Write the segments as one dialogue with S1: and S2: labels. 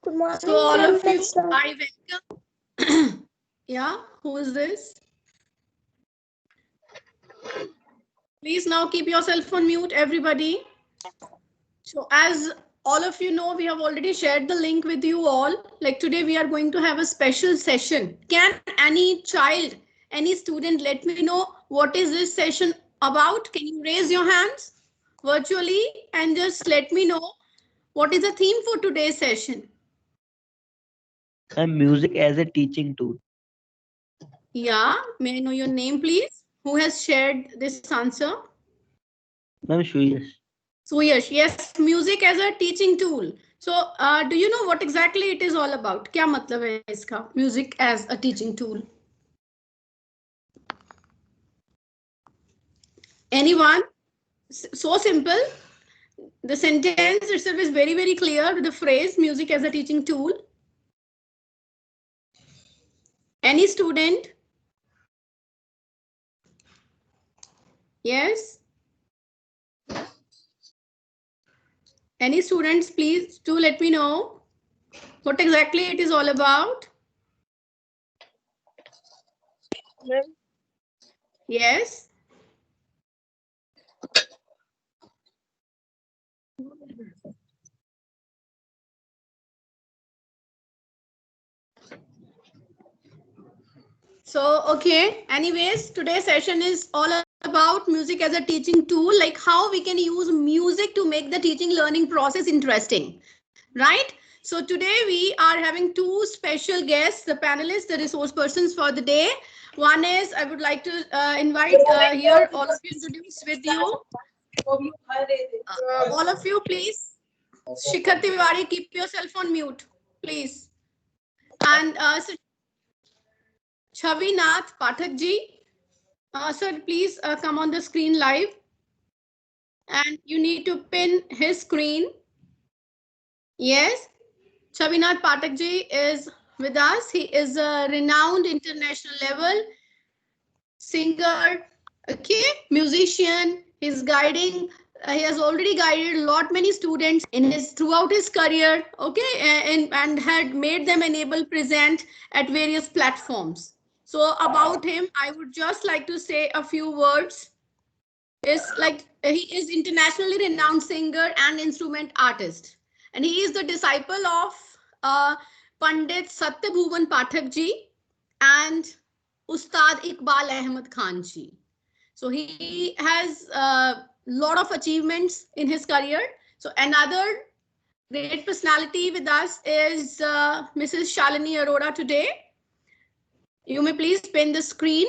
S1: Good morning,
S2: So all of you,
S1: sir.
S2: I welcome. Yeah, who is this? Please now keep yourself on mute, everybody. So as all of you know, we have already shared the link with you all. Like today, we are going to have a special session. Can any child, any student let me know what is this session about? Can you raise your hands virtually and just let me know what is the theme for today's session?
S3: And music as a teaching tool.
S2: Yeah, may I know your name, please? Who has shared this answer?
S3: Ma'am, Suyash.
S2: Suyash, yes, music as a teaching tool. So, do you know what exactly it is all about? क्या मतलब है इसका? Music as a teaching tool. Anyone? So simple. The sentence itself is very, very clear with the phrase music as a teaching tool. Any student? Yes? Any students, please do let me know what exactly it is all about. Yes? So, okay, anyways, today's session is all about music as a teaching tool, like how we can use music to make the teaching learning process interesting, right? So today we are having two special guests, the panelists, the resource persons for the day. One is, I would like to invite here all of you introduce with you. All of you, please. Shikhar Tiwari, keep yourself on mute, please. And Chavinath Pathak ji. Sir, please come on the screen live. And you need to pin his screen. Yes. Chavinath Pathak ji is with us. He is a renowned international level singer, okay, musician. He's guiding. He has already guided a lot many students in his throughout his career, okay, and had made them enable present at various platforms. So about him, I would just like to say a few words. Is like he is internationally renowned singer and instrument artist, and he is the disciple of Pandit Satyabhuvan Pathak ji and Ustad Iqbal Ahmed Khan ji. So he has a lot of achievements in his career. So another great personality with us is Mrs. Shalini Arora today. You may please pin the screen.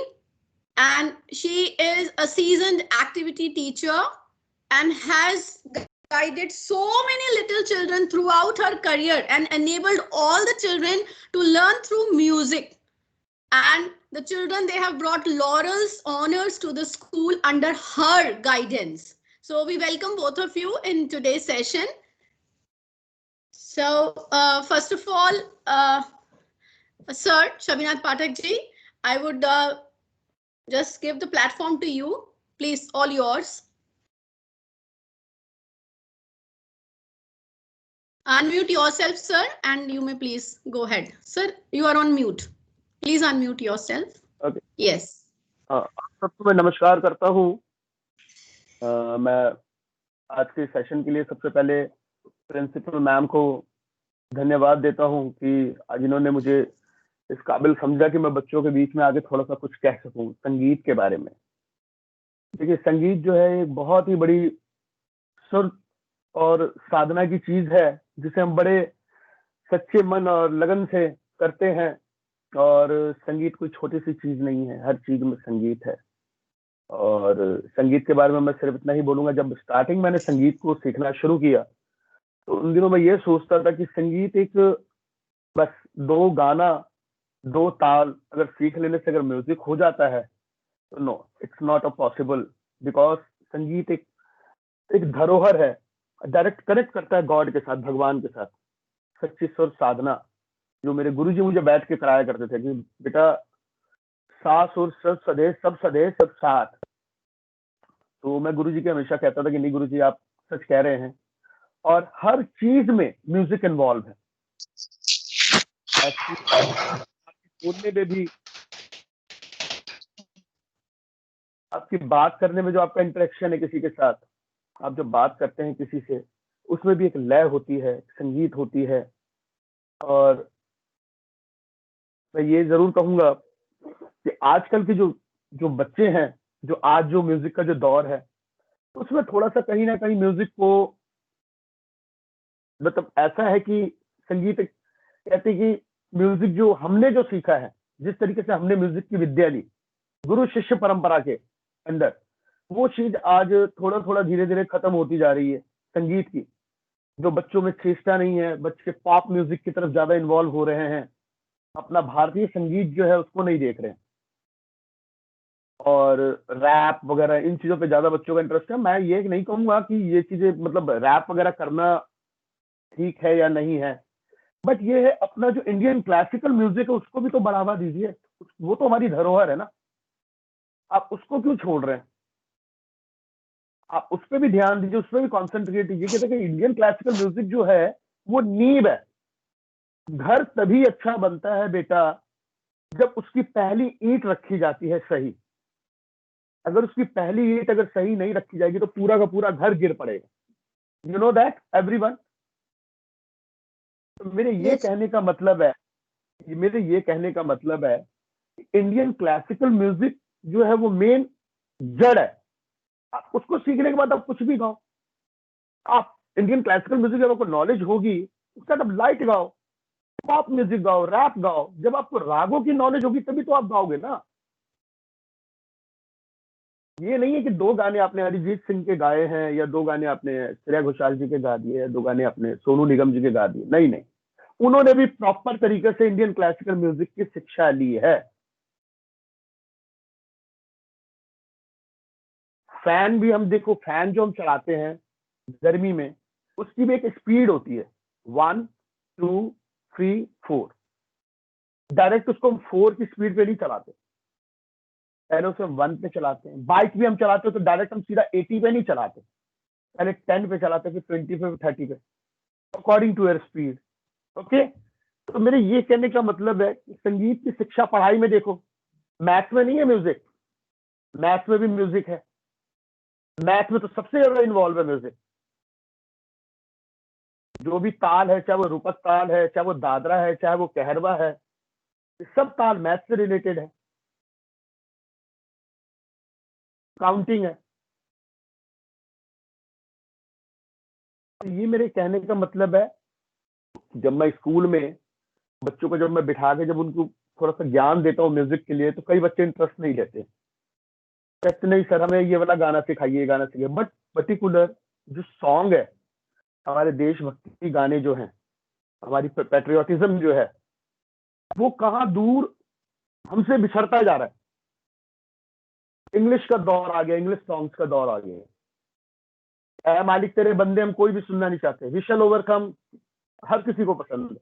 S2: And she is a seasoned activity teacher and has guided so many little children throughout her career and enabled all the children to learn through music. And the children, they have brought laurels, honors to the school under her guidance. So we welcome both of you in today's session. So first of all, Sir Shabinath Pathak ji, I would just give the platform to you. Please, all yours. Unmute yourself, sir, and you may please go ahead. Sir, you are on mute. Please unmute yourself.
S4: Okay.
S2: Yes.
S4: सबको मैं नमस्कार करता हूँ। मैं आज के session के लिए सबसे पहले प्रिंसिपल मैम को धन्यवाद देता हूँ कि आज इन्होंने मुझे इस काबिल समझा कि मैं बच्चों के बीच में आगे थोड़ा सा कुछ कह सकूं संगीत के बारे में। देखिए, संगीत जो है एक बहुत ही बड़ी सुर और साधना की चीज है जिसे हम बड़े सच्चे मन और लगन से करते हैं। और संगीत कोई छोटी सी चीज नहीं है, हर चीज में संगीत है। और संगीत के बारे में मैं सिर्फ इतना ही बोलूंगा, जब स्टार्टिंग मैंने संगीत को सीखना शुरू किया तो उन दिनों मैं ये सोचता था कि संगीत एक बस दो गाना, दो ताल अगर सीख लेने से अगर म्यूजिक हो जाता है तो no, it's not a possible. Because संगीत एक धरोहर है, डायरेक्ट कनेक्ट करता है गॉड के साथ, भगवान के साथ। सच्ची सुर साधना जो मेरे गुरुजी मुझे बैठ के कराया करते थे कि बेटा सा सुर सब सदेश सब साथ। तो मैं गुरुजी के हमेशा कहता था कि नहीं गुरुजी, आप सच कह रहे हैं। और हर चीज में म्यूजिक इन्वॉल्व है, बोलने में भी, आपकी बात करने में जो आपका इंटरेक्शन है किसी के साथ, आप जब बात करते हैं किसी से, उसमें भी एक लय होती है, संगीत होती है। और मैं ये जरूर कहूंगा कि आजकल के जो जो बच्चे हैं, जो आज जो म्यूजिक का जो दौर है, उसमें थोड़ा सा कहीं ना कहीं म्यूजिक को, मतलब ऐसा है कि संगीत कहते हैं कि म्यूजिक जो हमने जो सीखा है, जिस तरीके से हमने म्यूजिक की विद्या ली गुरु शिष्य परंपरा के अंदर, वो चीज आज थोड़ा थोड़ा धीरे धीरे खत्म होती जा रही है। संगीत की जो बच्चों में चेष्टा नहीं है, बच्चे पॉप म्यूजिक की तरफ ज्यादा इन्वॉल्व हो रहे हैं, अपना भारतीय संगीत जो है उसको नहीं देख रहे हैं, और रैप वगैरह इन चीजों पे ज्यादा बच्चों का इंटरेस्ट है। मैं ये नहीं कहूंगा कि ये चीजें, मतलब रैप वगैरह करना ठीक है या नहीं है, बट ये है अपना जो इंडियन क्लासिकल म्यूजिक है उसको भी तो बढ़ावा दीजिए। वो तो हमारी धरोहर है ना, आप उसको क्यों छोड़ रहे हैं? आप उस पर भी ध्यान दीजिए, उस पर भी कॉन्सेंट्रेट कीजिए कि देखिए इंडियन क्लासिकल म्यूजिक जो है वो नींव है। घर तभी अच्छा बनता है बेटा जब उसकी पहली ईंट रखी जाती है सही। अगर उसकी पहली ईंट अगर सही नहीं रखी जाएगी तो पूरा का पूरा घर गिर पड़ेगा। You know that everyone. तो मेरे ये
S2: Yes.
S4: कहने का मतलब है, मेरे ये कहने का मतलब है, इंडियन क्लासिकल म्यूजिक जो है वो मेन जड़ है। उसको सीखने के बाद आप कुछ भी गाओ। आप इंडियन क्लासिकल म्यूजिक जब आपको नॉलेज होगी, उसका आप लाइट गाओ, पॉप म्यूजिक गाओ, रैप गाओ। जब आपको रागों की नॉलेज होगी तभी तो आप गाओगे ना। ये नहीं है कि दो गाने आपने अरिजीत सिंह के गाए हैं, या दो गाने आपने श्रेया घोषाल जी के गा दिए, या दो गाने आपने सोनू निगम जी के गा दिए। नहीं नहीं, उन्होंने भी प्रॉपर तरीके से इंडियन क्लासिकल म्यूजिक की शिक्षा ली है। फैन भी हम देखो, फैन जो हम चलाते हैं गर्मी में, उसकी भी एक स्पीड होती है, 1 2 3 4। डायरेक्ट उसको हम 4 की स्पीड पे नहीं चलाते, पहले उसे हम 1 पे चलाते हैं। बाइक भी हम चलाते हो तो डायरेक्ट हम सीधा 80 पे नहीं चलाते, पहले 10 पे चलाते, फिर 20 पे, 30 पे, according to your speed. Okay. तो मेरे ये कहने का मतलब है कि संगीत की शिक्षा पढ़ाई में देखो, मैथ्स में नहीं है म्यूजिक, मैथ्स में भी म्यूजिक है। मैथ में तो सबसे ज्यादा इन्वॉल्व है म्यूजिक। जो भी ताल है, चाहे वो रूपक ताल है, चाहे वो दादरा है, चाहे वो कहरवा है, ये सब ताल मैथ से रिलेटेड है, काउंटिंग है। तो ये मेरे कहने का मतलब है, जब मैं स्कूल में बच्चों को, जब मैं बिठा के जब उनको थोड़ा सा ज्ञान देता हूँ म्यूजिक के लिए, तो कई बच्चे इंटरेस्ट नहीं लेते, कहते नहीं सर हमें ये वाला गाना सिखाइए, ये गाना सिखाइए। बट पर्टिकुलर जो सॉन्ग है, हमारे देशभक्ति गाने जो हैं, हमारी पेट्रियोटिज्म जो है, वो कहाँ दूर हमसे बिछड़ता जा रहा है। इंग्लिश का दौर आ गया, इंग्लिश सॉन्ग्स का दौर आ गया। ऐ मालिक तेरे बंदे हम कोई भी सुनना नहीं चाहते, वी शैल ओवरकम हर किसी को पसंद है,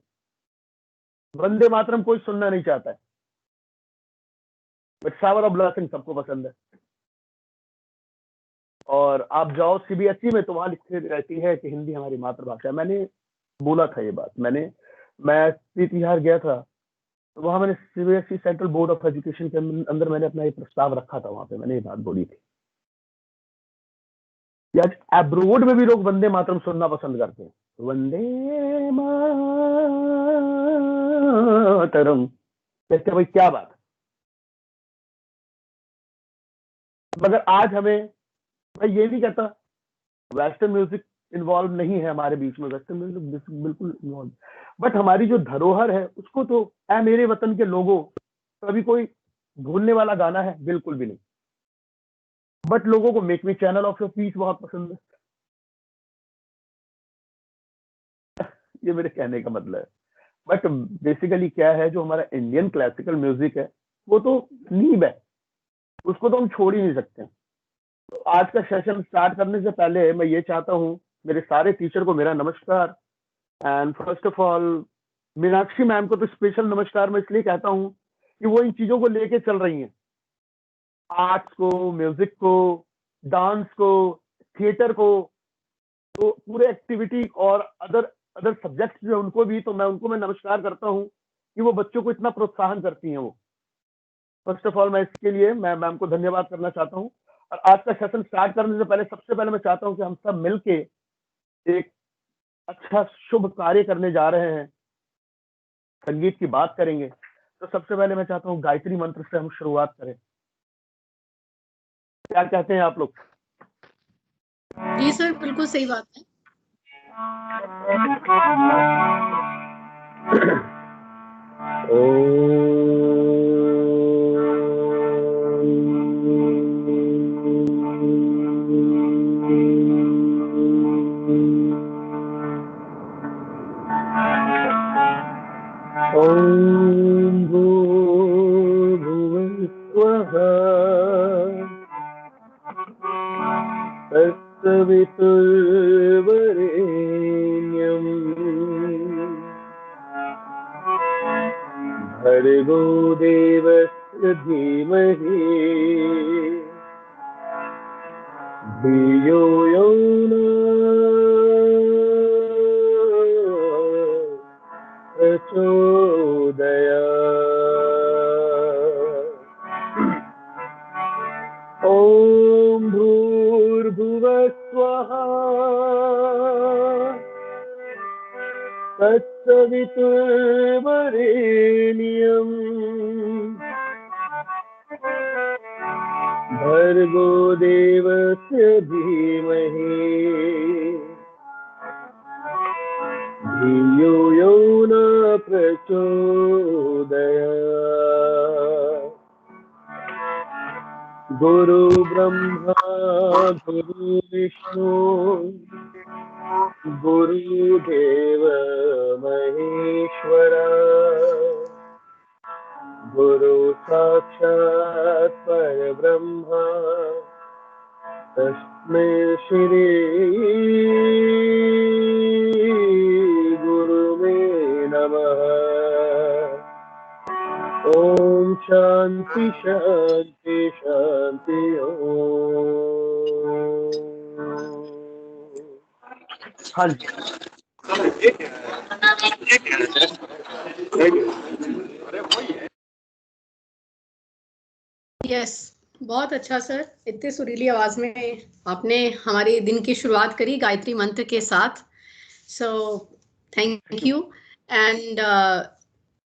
S4: वंदे मातरम कोई सुनना नहीं चाहता है, बट शावर ऑफ ब्लेसिंग सबको पसंद है। और आप जाओ सीबीएसई में तो वहां लिखी रहती है कि हिंदी हमारी मातृभाषा है। मैंने बोला था ये बात, मैं तिहार गया था, तो वहां मैंने CBSE central board of education के अंदर मैंने अपना ये प्रस्ताव रखा था, वहां पे मैंने ये बात बोली थी कि आज एब्रोड में भी लोग वंदे मातरम सुनना पसंद करते हैं। वंदे मातरम कहते भाई क्या बात है। मगर आज हमें, मैं ये नहीं कहता वेस्टर्न म्यूजिक इन्वॉल्व नहीं है हमारे बीच में, वेस्टर्न म्यूजिक बिल्कुल इन्वॉल्व, बट हमारी जो धरोहर है उसको तो, ऐ मेरे वतन के लोगों, कभी कोई भूलने वाला गाना है? बिल्कुल भी नहीं। बट लोगों को make me channel of your peace बहुत पसंद है। ये मेरे कहने का मतलब है। बट बेसिकली क्या है, जो हमारा इंडियन क्लासिकल म्यूजिक है वो तो नींव है, उसको तो हम छोड़ ही नहीं सकते। तो आज का सेशन स्टार्ट करने से पहले मैं ये चाहता हूँ, मेरे सारे टीचर को मेरा नमस्कार। And first of all Meenakshi ma'am को तो स्पेशल नमस्कार मैं इसलिए कहता हूँ कि वो इन चीजों को लेके चल रही हैं, आर्ट्स को, म्यूजिक को, डांस को, थिएटर को, तो पूरे एक्टिविटी और अदर अदर सब्जेक्ट जो है उनको भी, तो मैं उनको मैं नमस्कार करता हूँ कि वो बच्चों को इतना प्रोत्साहन करती हैं। वो फर्स्ट ऑफ ऑल मैं इसके लिए मैं मैम को धन्यवाद करना चाहता हूँ। और आज का सेशन स्टार्ट करने से पहले सबसे पहले मैं चाहता हूँ कि हम सब मिलके एक अच्छा शुभ कार्य करने जा रहे हैं, संगीत की बात करेंगे। तो सबसे पहले मैं चाहता हूँ गायत्री मंत्र से हम शुरुआत करें। क्या कहते हैं आप लोग?
S2: जी सर, बिल्कुल सही बात है।
S4: ओम भूर्भुवस्सुवः तत्सवितुर्वरेण्यं भर्गो देवस्य धीमहि धियो यो नः प्रचोदयात्। ॐ भूर्भुवस्सुवः तत्सवितुर्वरेण्यं भर्गो देवस्य धीमहि धियो यो न प्रचोदयात्। गुरु ब्रह्मा गुरु विष्णु गुरुदेव महेश्वरा गुरु साक्षात् परब्रह्मा तस्मै श्री गुरुवे नमः। ओम शांति शांति शांति ओम। हाँ जी,
S2: यस, बहुत अच्छा सर। इतनी सुरीली आवाज में आपने हमारे दिन की शुरुआत करी गायत्री मंत्र के साथ। So thank you. And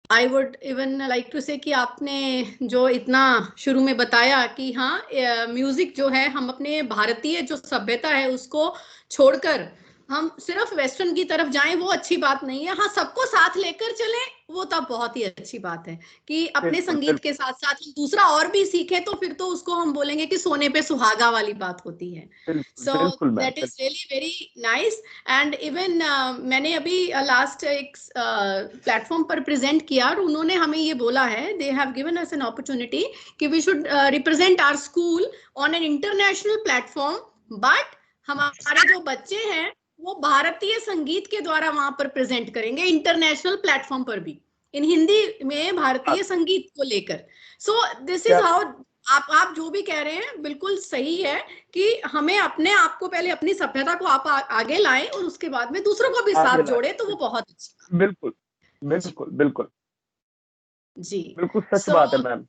S2: I would even like to say कि आपने जो इतना शुरू में बताया कि हाँ, म्यूजिक जो है, हम अपने भारतीय जो सभ्यता है उसको छोड़कर हम सिर्फ वेस्टर्न की तरफ जाएं, वो अच्छी बात नहीं है। हाँ, सबको साथ लेकर चलें, वो तब बहुत ही अच्छी बात है कि अपने संगीत के साथ साथ हम दूसरा और भी सीखें, तो फिर तो उसको हम बोलेंगे कि सोने पे सुहागा वाली बात होती है। So that is really very nice. And even मैंने अभी लास्ट एक प्लेटफॉर्म पर प्रेजेंट किया और उन्होंने हमें ये बोला है, they have given us an opportunity कि we should represent our school on an international platform, but हमारे जो बच्चे हैं वो भारतीय संगीत के द्वारा वहां पर प्रेजेंट करेंगे इंटरनेशनल प्लेटफॉर्म पर भी, इन हिंदी में भारतीय संगीत को लेकर। सो दिस इज हाउ आप जो भी कह रहे हैं बिल्कुल सही है कि हमें अपने आप को पहले, अपनी सभ्यता को आप आगे लाएं और उसके बाद में दूसरों को भी साथ जोड़े, तो वो बहुत अच्छा।
S4: बिल्कुल बिल्कुल बिल्कुल
S2: जी,
S4: बिल्कुल सच बात है मैम।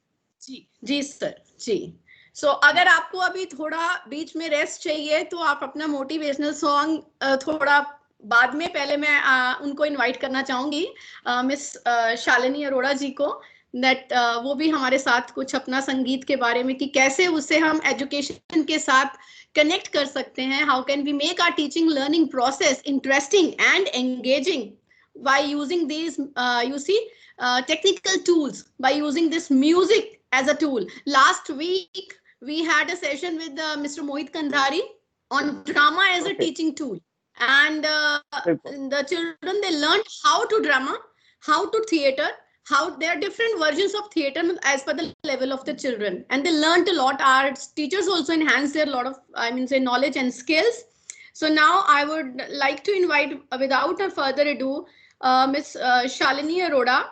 S2: जी सर जी। सो अगर आपको अभी थोड़ा बीच में रेस्ट चाहिए तो आप अपना मोटिवेशनल सॉन्ग थोड़ा बाद में, पहले मैं उनको इनवाइट करना चाहूंगी, मिस शालिनी अरोड़ा जी को, दैट वो भी हमारे साथ कुछ अपना संगीत के बारे में कि कैसे उसे हम एजुकेशन के साथ कनेक्ट कर सकते हैं, how can we make our teaching learning process interesting and engaging by using these you see technical tools, by using this music as a tool. Last week we had a session with Mr. Mohit Kandhari on drama as a teaching tool, and the children, they learned how to drama, how to theater, how there are different versions of theater as per the level of the children, and they learned a lot. Our teachers also enhanced their lot of, I mean, say, knowledge and skills. So now I would like to invite, without a further ado, Miss Shalini Arora.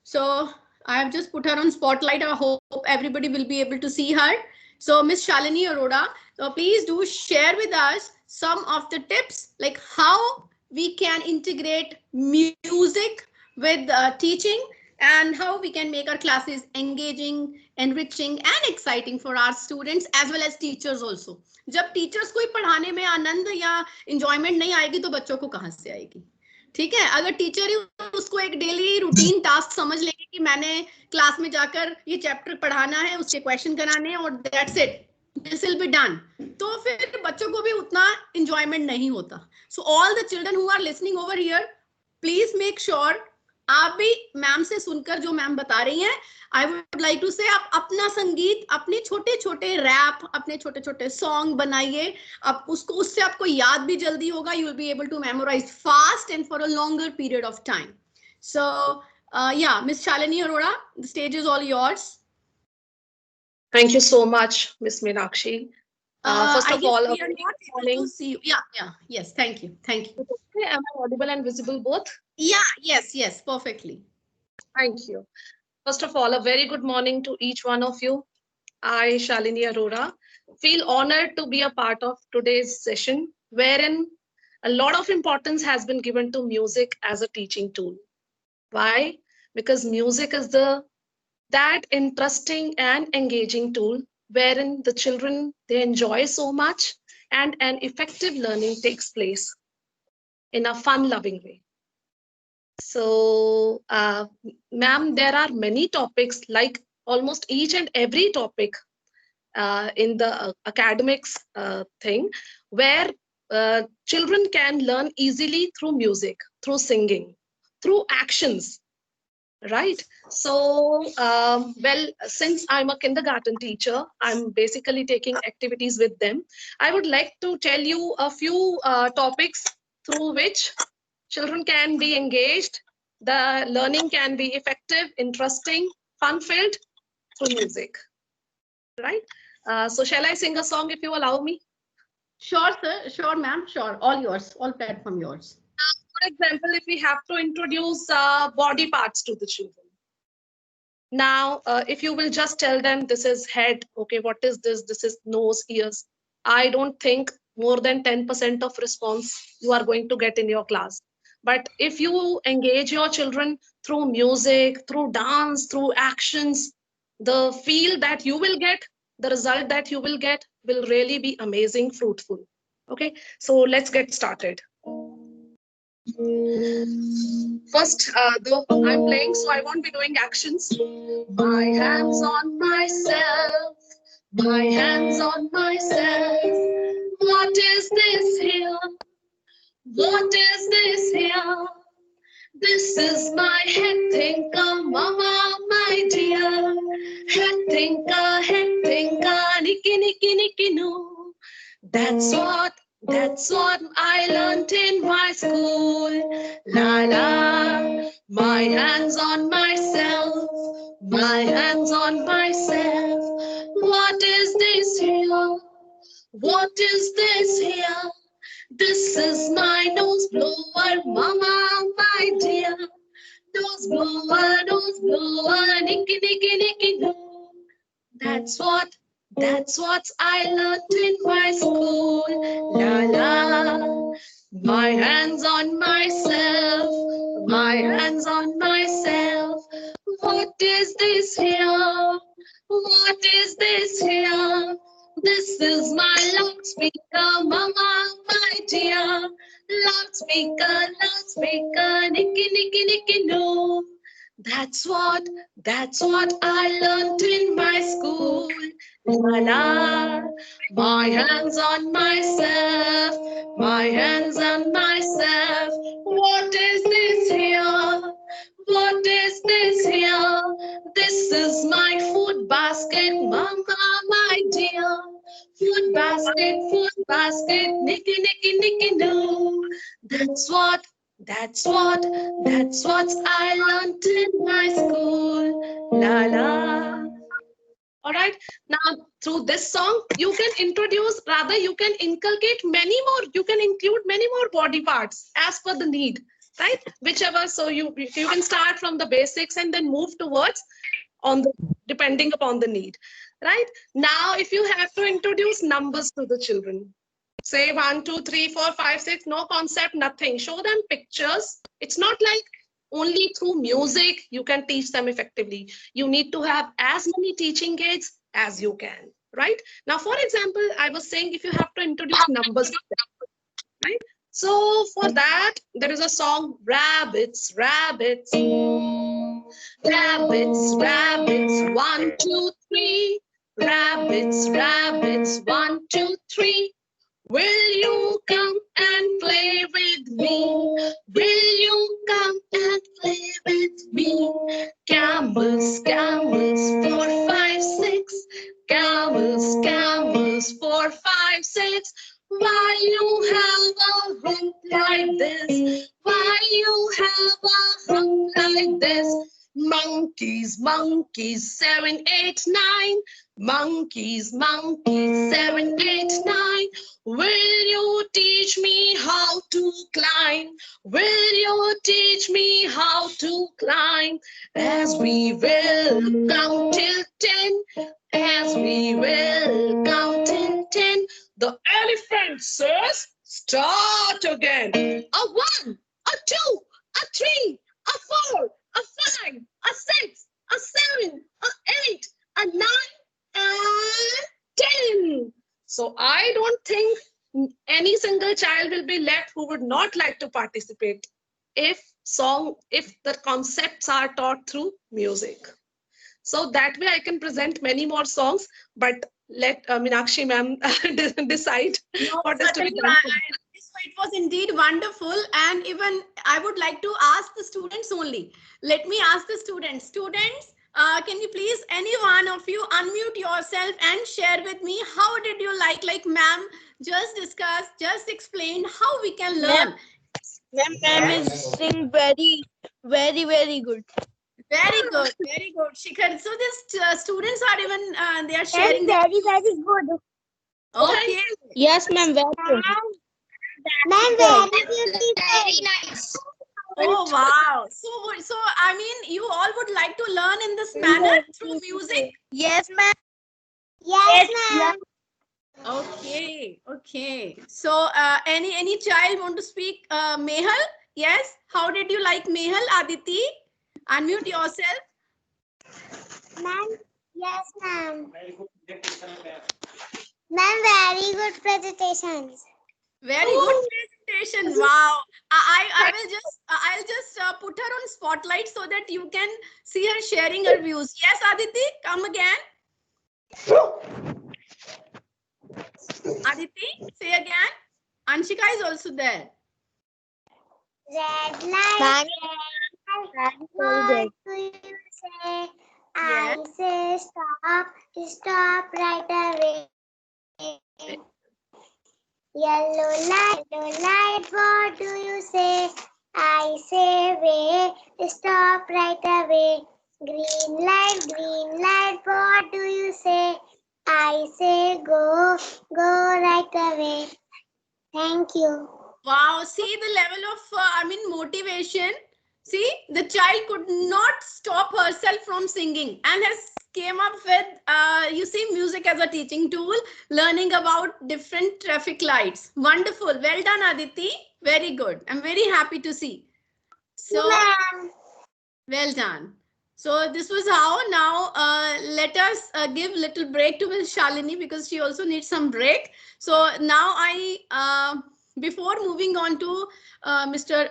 S2: So I have just put her on spotlight. I hope everybody will be able to see her. So Miss Shalini Arora, so please do share with us some of the tips, like how we can integrate music with teaching, and how we can make our classes engaging, enriching and exciting for our students as well as teachers also. जब teachers को ही पढ़ाने में आनंद या enjoyment नहीं आएगी तो बच्चों को कहाँ से आएगी? ठीक है, अगर टीचर ही उसको एक डेली रूटीन टास्क समझ लेंगे कि मैंने क्लास में जाकर ये चैप्टर पढ़ाना है, उसके क्वेश्चन कराने हैं और that's it, this will be done, तो फिर बच्चों को भी उतना एंजॉयमेंट नहीं होता. So all the children who are listening over here, please make sure आप भी मैम से सुनकर जो मैम बता रही हैं, आई वुड लाइक टू से आप अपना संगीत, अपने छोटे छोटे रैप, अपने छोटे छोटे सॉन्ग बनाइए. आप उसको, उससे आपको याद भी जल्दी होगा. You will be able to memorise fast and for a longer period of time. So yeah, Miss Shalini Arora, the stage is all yours.
S1: Thank you so much, Miss Meenakshi. First of all,
S2: we are not able to see you. Yeah, yes, thank you.
S1: Am I audible and visible both?
S2: Yeah, yes, perfectly.
S1: Thank you. First of all, a very good morning to each one of you. I, Shalini Arora, feel honored to be a part of today's session, wherein a lot of importance has been given to music as a teaching tool. Why? Because music is that interesting and engaging tool wherein the children, they enjoy so much and an effective learning takes place in a fun-loving way. So, ma'am, there are many topics, like almost each and every topic in the academics thing, where children can learn easily through music, through singing, through actions, right? So, well, since I'm a kindergarten teacher, I'm basically taking activities with them. I would like to tell you a few topics through which children can be engaged, the learning can be effective, interesting, fun-filled through music, right? So shall I sing a song if you allow me?
S2: Sure, sir. Sure, ma'am. Sure. All yours. All platform yours.
S1: For example, if we have to introduce body parts to the children. Now, if you will just tell them this is head, okay, what is this? This is nose, ears. I don't think more than 10% of response you are going to get in your class. But if you engage your children through music, through dance, through actions, the feel that you will get, the result that you will get will really be amazing, fruitful. Okay, so let's get started. First, though I'm playing, so I won't be doing actions. My hands on myself, my hands on myself. What is this here? What is this here? This is my head thinker, mama, my dear. Head thinker, nicky, nicky, nicky, no. That's what I learned in my school. La la, my hands on myself, my hands on myself. What is this here? What is this here? This is my nose blower, mama, my dear. Nose blower, nicky, nicky, nicky, no. That's what I learned in my school. La la, my hands on myself, my hands on myself. What is this here? What is this here? This is my loudspeaker, mama, my dear. Loudspeaker, nicky, nicky, nicky, no. That's what I learned in my school. La la, my hands on myself, my hands on myself. What is this here? What is this here? This is my food basket, mama, my dear. Food basket, nicky, nicky, nicky, no. That's what I learned in my school. La la. All right. Now, through this song, you can introduce, rather you can inculcate many more, you can include many more body parts as per the need, right? Whichever, so you can start from the basics and then move towards depending upon the need, right? Now, if you have to introduce numbers to the children, Say 1, 2, 3, 4, 5, 6, no concept, nothing. Show them pictures. It's not like only through music you can teach them effectively. You need to have as many teaching aids as you can, right? Now, for example, I was saying if you have to introduce numbers, right? So for that, there is a song, Rabbits, Rabbits. Rabbits, rabbits, 1, 2, 3. Rabbits, rabbits, 1, 2, 3. Will you come and play with me? Will you come and play with me? Camels, camels, 4, 5, 6. Camels, camels, 4, 5, 6. Why you have a hump like this? Why you have a hump like this? Monkeys, monkeys, 7, 8, 9. Monkeys, monkeys, 7, 8, 9. Will you teach me how to climb? Will you teach me how to climb? As we will count till 10. As we will count till 10. The elephant says, start again. A 1, a 2, a 3, a 4, a 5, a 6, a 7, a 8, a 9, and 10. So I don't think any single child will be left who would not like to participate if the concepts are taught through music. So that way I can present many more songs, but let Meenakshi ma'am decide what is to be done.
S2: So it was indeed wonderful, and even I would like to ask the students only. Let me ask the students. Students, can you please, any one of you, unmute yourself and share with me how did you like ma'am just discussed, just explained how we can learn.
S5: Ma'am is sing very good.
S2: Very good, very good, Shikhar. So these students are even they are sharing.
S5: Very good.
S2: Okay.
S5: Yes, ma'am. Very good.
S6: Ma'am, very nice.
S2: Oh wow. So I mean, you all would like to learn in this manner through music.
S5: Yes, ma'am.
S6: Yes, ma'am.
S2: Okay, okay. So any child want to speak? Mehal, yes. How did you like Mehal? Aditi, unmute yourself.
S6: Ma'am, yes, ma'am. Ma'am, very good presentations.
S2: Very good presentation. Wow. I'll just put her on spotlight so that you can see her sharing her views. Yes, Aditi, come again. Aditi, say again. Anshika is also there.
S6: Red light, what do you say? I say stop right away. Yellow light, what do you say? I say wait, stop right away. Green light, what do you say? I say go right away. Thank you.
S2: Wow, see the level of motivation. See, the child could not stop herself from singing and has came up with music as a teaching tool, learning about different traffic lights. Wonderful. Well done, Aditi. Very good. I'm very happy to see. So well done. So this was how. Now let us give little break to Ms. Shalini because she also needs some break. So now before moving on to Mr.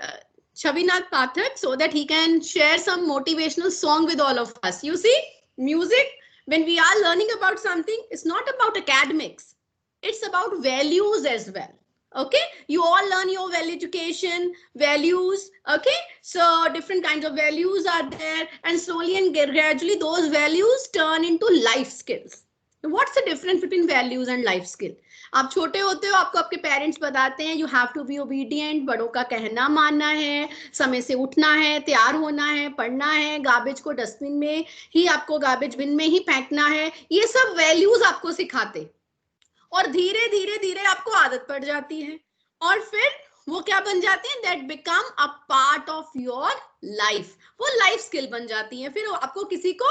S2: Shabinath Pathak, so that he can share some motivational song with all of us. You see, music, when we are learning about something, it's not about academics. It's about values as well. Okay, you all learn your value education, values. Okay, so different kinds of values are there, and slowly and gradually those values turn into life skills. What's the difference between values and life skill? आप छोटे होते हो, आपको आपके parents बताते हैं you have to be obedient, बड़ों का कहना मानना है, समय से उठना है, तैयार होना है, पढ़ना है, गार्बेज को डस्टबिन में ही, आपको गार्बेज बिन में ही फेंकना है. ये सब वैल्यूज आपको सिखाते और धीरे धीरे धीरे आपको आदत पड़ जाती है और फिर वो क्या बन जाती है, that become a part of your life. वो लाइफ स्किल बन जाती है. फिर आपको किसी को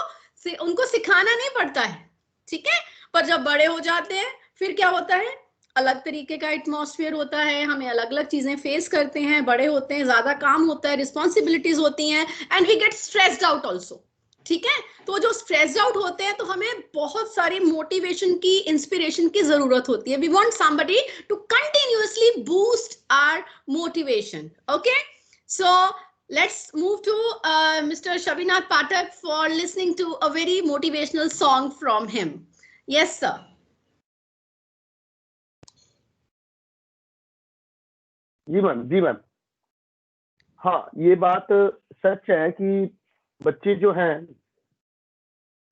S2: उनको सिखाना नहीं पड़ता है. ठीक है, पर जब बड़े हो जाते हैं फिर क्या होता है, अलग तरीके का एटमॉस्फेयर होता है, हमें अलग अलग चीजें फेस करते हैं, बड़े होते हैं, ज्यादा काम होता है, रिस्पॉन्सिबिलिटीज होती हैं, and we get stressed out also. ठीक है, तो जो स्ट्रेस्ड आउट होते हैं तो हमें बहुत सारी मोटिवेशन की, इंस्पिरेशन की जरूरत होती है। We want somebody to continuously boost our motivation. Okay, so let's move to Mr. Shabinath Pathak for listening to a very motivational song from him. Yes, sir.
S4: जी मैम, जी मैम। हाँ, ये बात सच है कि बच्चे जो हैं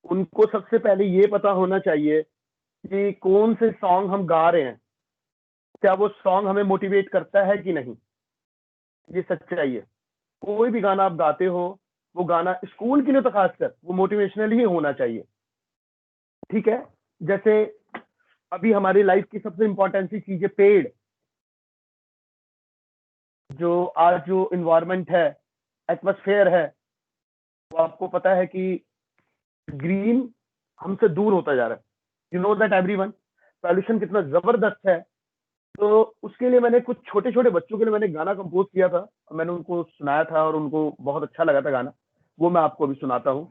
S4: उनको सबसे पहले ये पता होना चाहिए कि कौन से सॉन्ग हम गा रहे हैं, क्या वो सॉन्ग हमें मोटिवेट करता है कि नहीं। ये सच्चाई है। कोई भी गाना आप गाते हो, वो गाना स्कूल के लिए तो खासकर वो मोटिवेशनल ही होना चाहिए। ठीक है, जैसे अभी हमारी लाइफ की सबसे इंपॉर्टेंट सी चीज है पेड़। जो आज जो इन्वायरमेंट है, एटमॉस्फेयर है, वो आपको पता है कि ग्रीन हमसे दूर होता जा रहा है। You know that everyone, pollution कितना जबरदस्त है। तो उसके लिए मैंने कुछ छोटे छोटे बच्चों के लिए मैंने गाना कंपोज किया था, मैंने उनको सुनाया था और उनको बहुत अच्छा लगा था गाना। वो मैं आपको अभी सुनाता हूँ।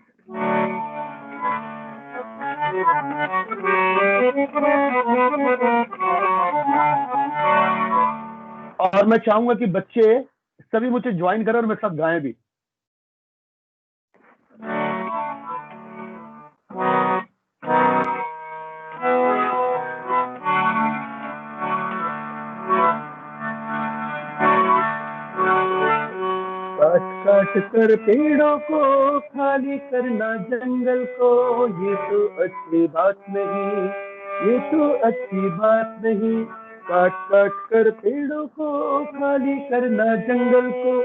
S4: और मैं चाहूंगा कि बच्चे सभी मुझे ज्वाइन करें और मेरे साथ गाएं भी। काट काट कर पेड़ों को खाली करना जंगल को, ये तो अच्छी बात नहीं, ये तो अच्छी बात नहीं। काट काट कर पेड़ों को खाली करना जंगल को,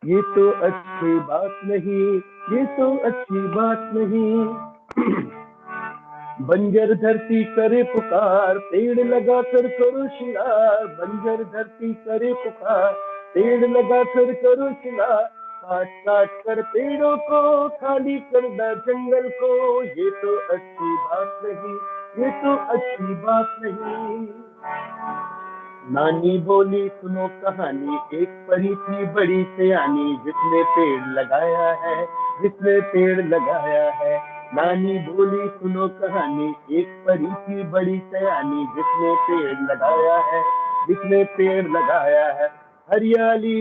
S4: ये तो अच्छी बात नहीं, ये तो अच्छी बात नहीं। बंजर धरती करे पुकार, पेड़ लगा कर करो शिंगार। बंजर धरती करे पुकार, पेड़ लगा कर करो शिंगार। काट काट कर पेड़ों को खाली करना जंगल को, ये तो अच्छी बात नहीं, ये तो अच्छी बात नहीं। नानी बोली सुनो कहानी, एक परी थी बड़ी सयानी, जिसने पेड़ लगाया है, जिसने पेड़ लगाया है। नानी बोली सुनो कहानी, एक परी थी बड़ी सयानी, जिसने पेड़ लगाया है, जिसने पेड़ लगाया है। हरियाली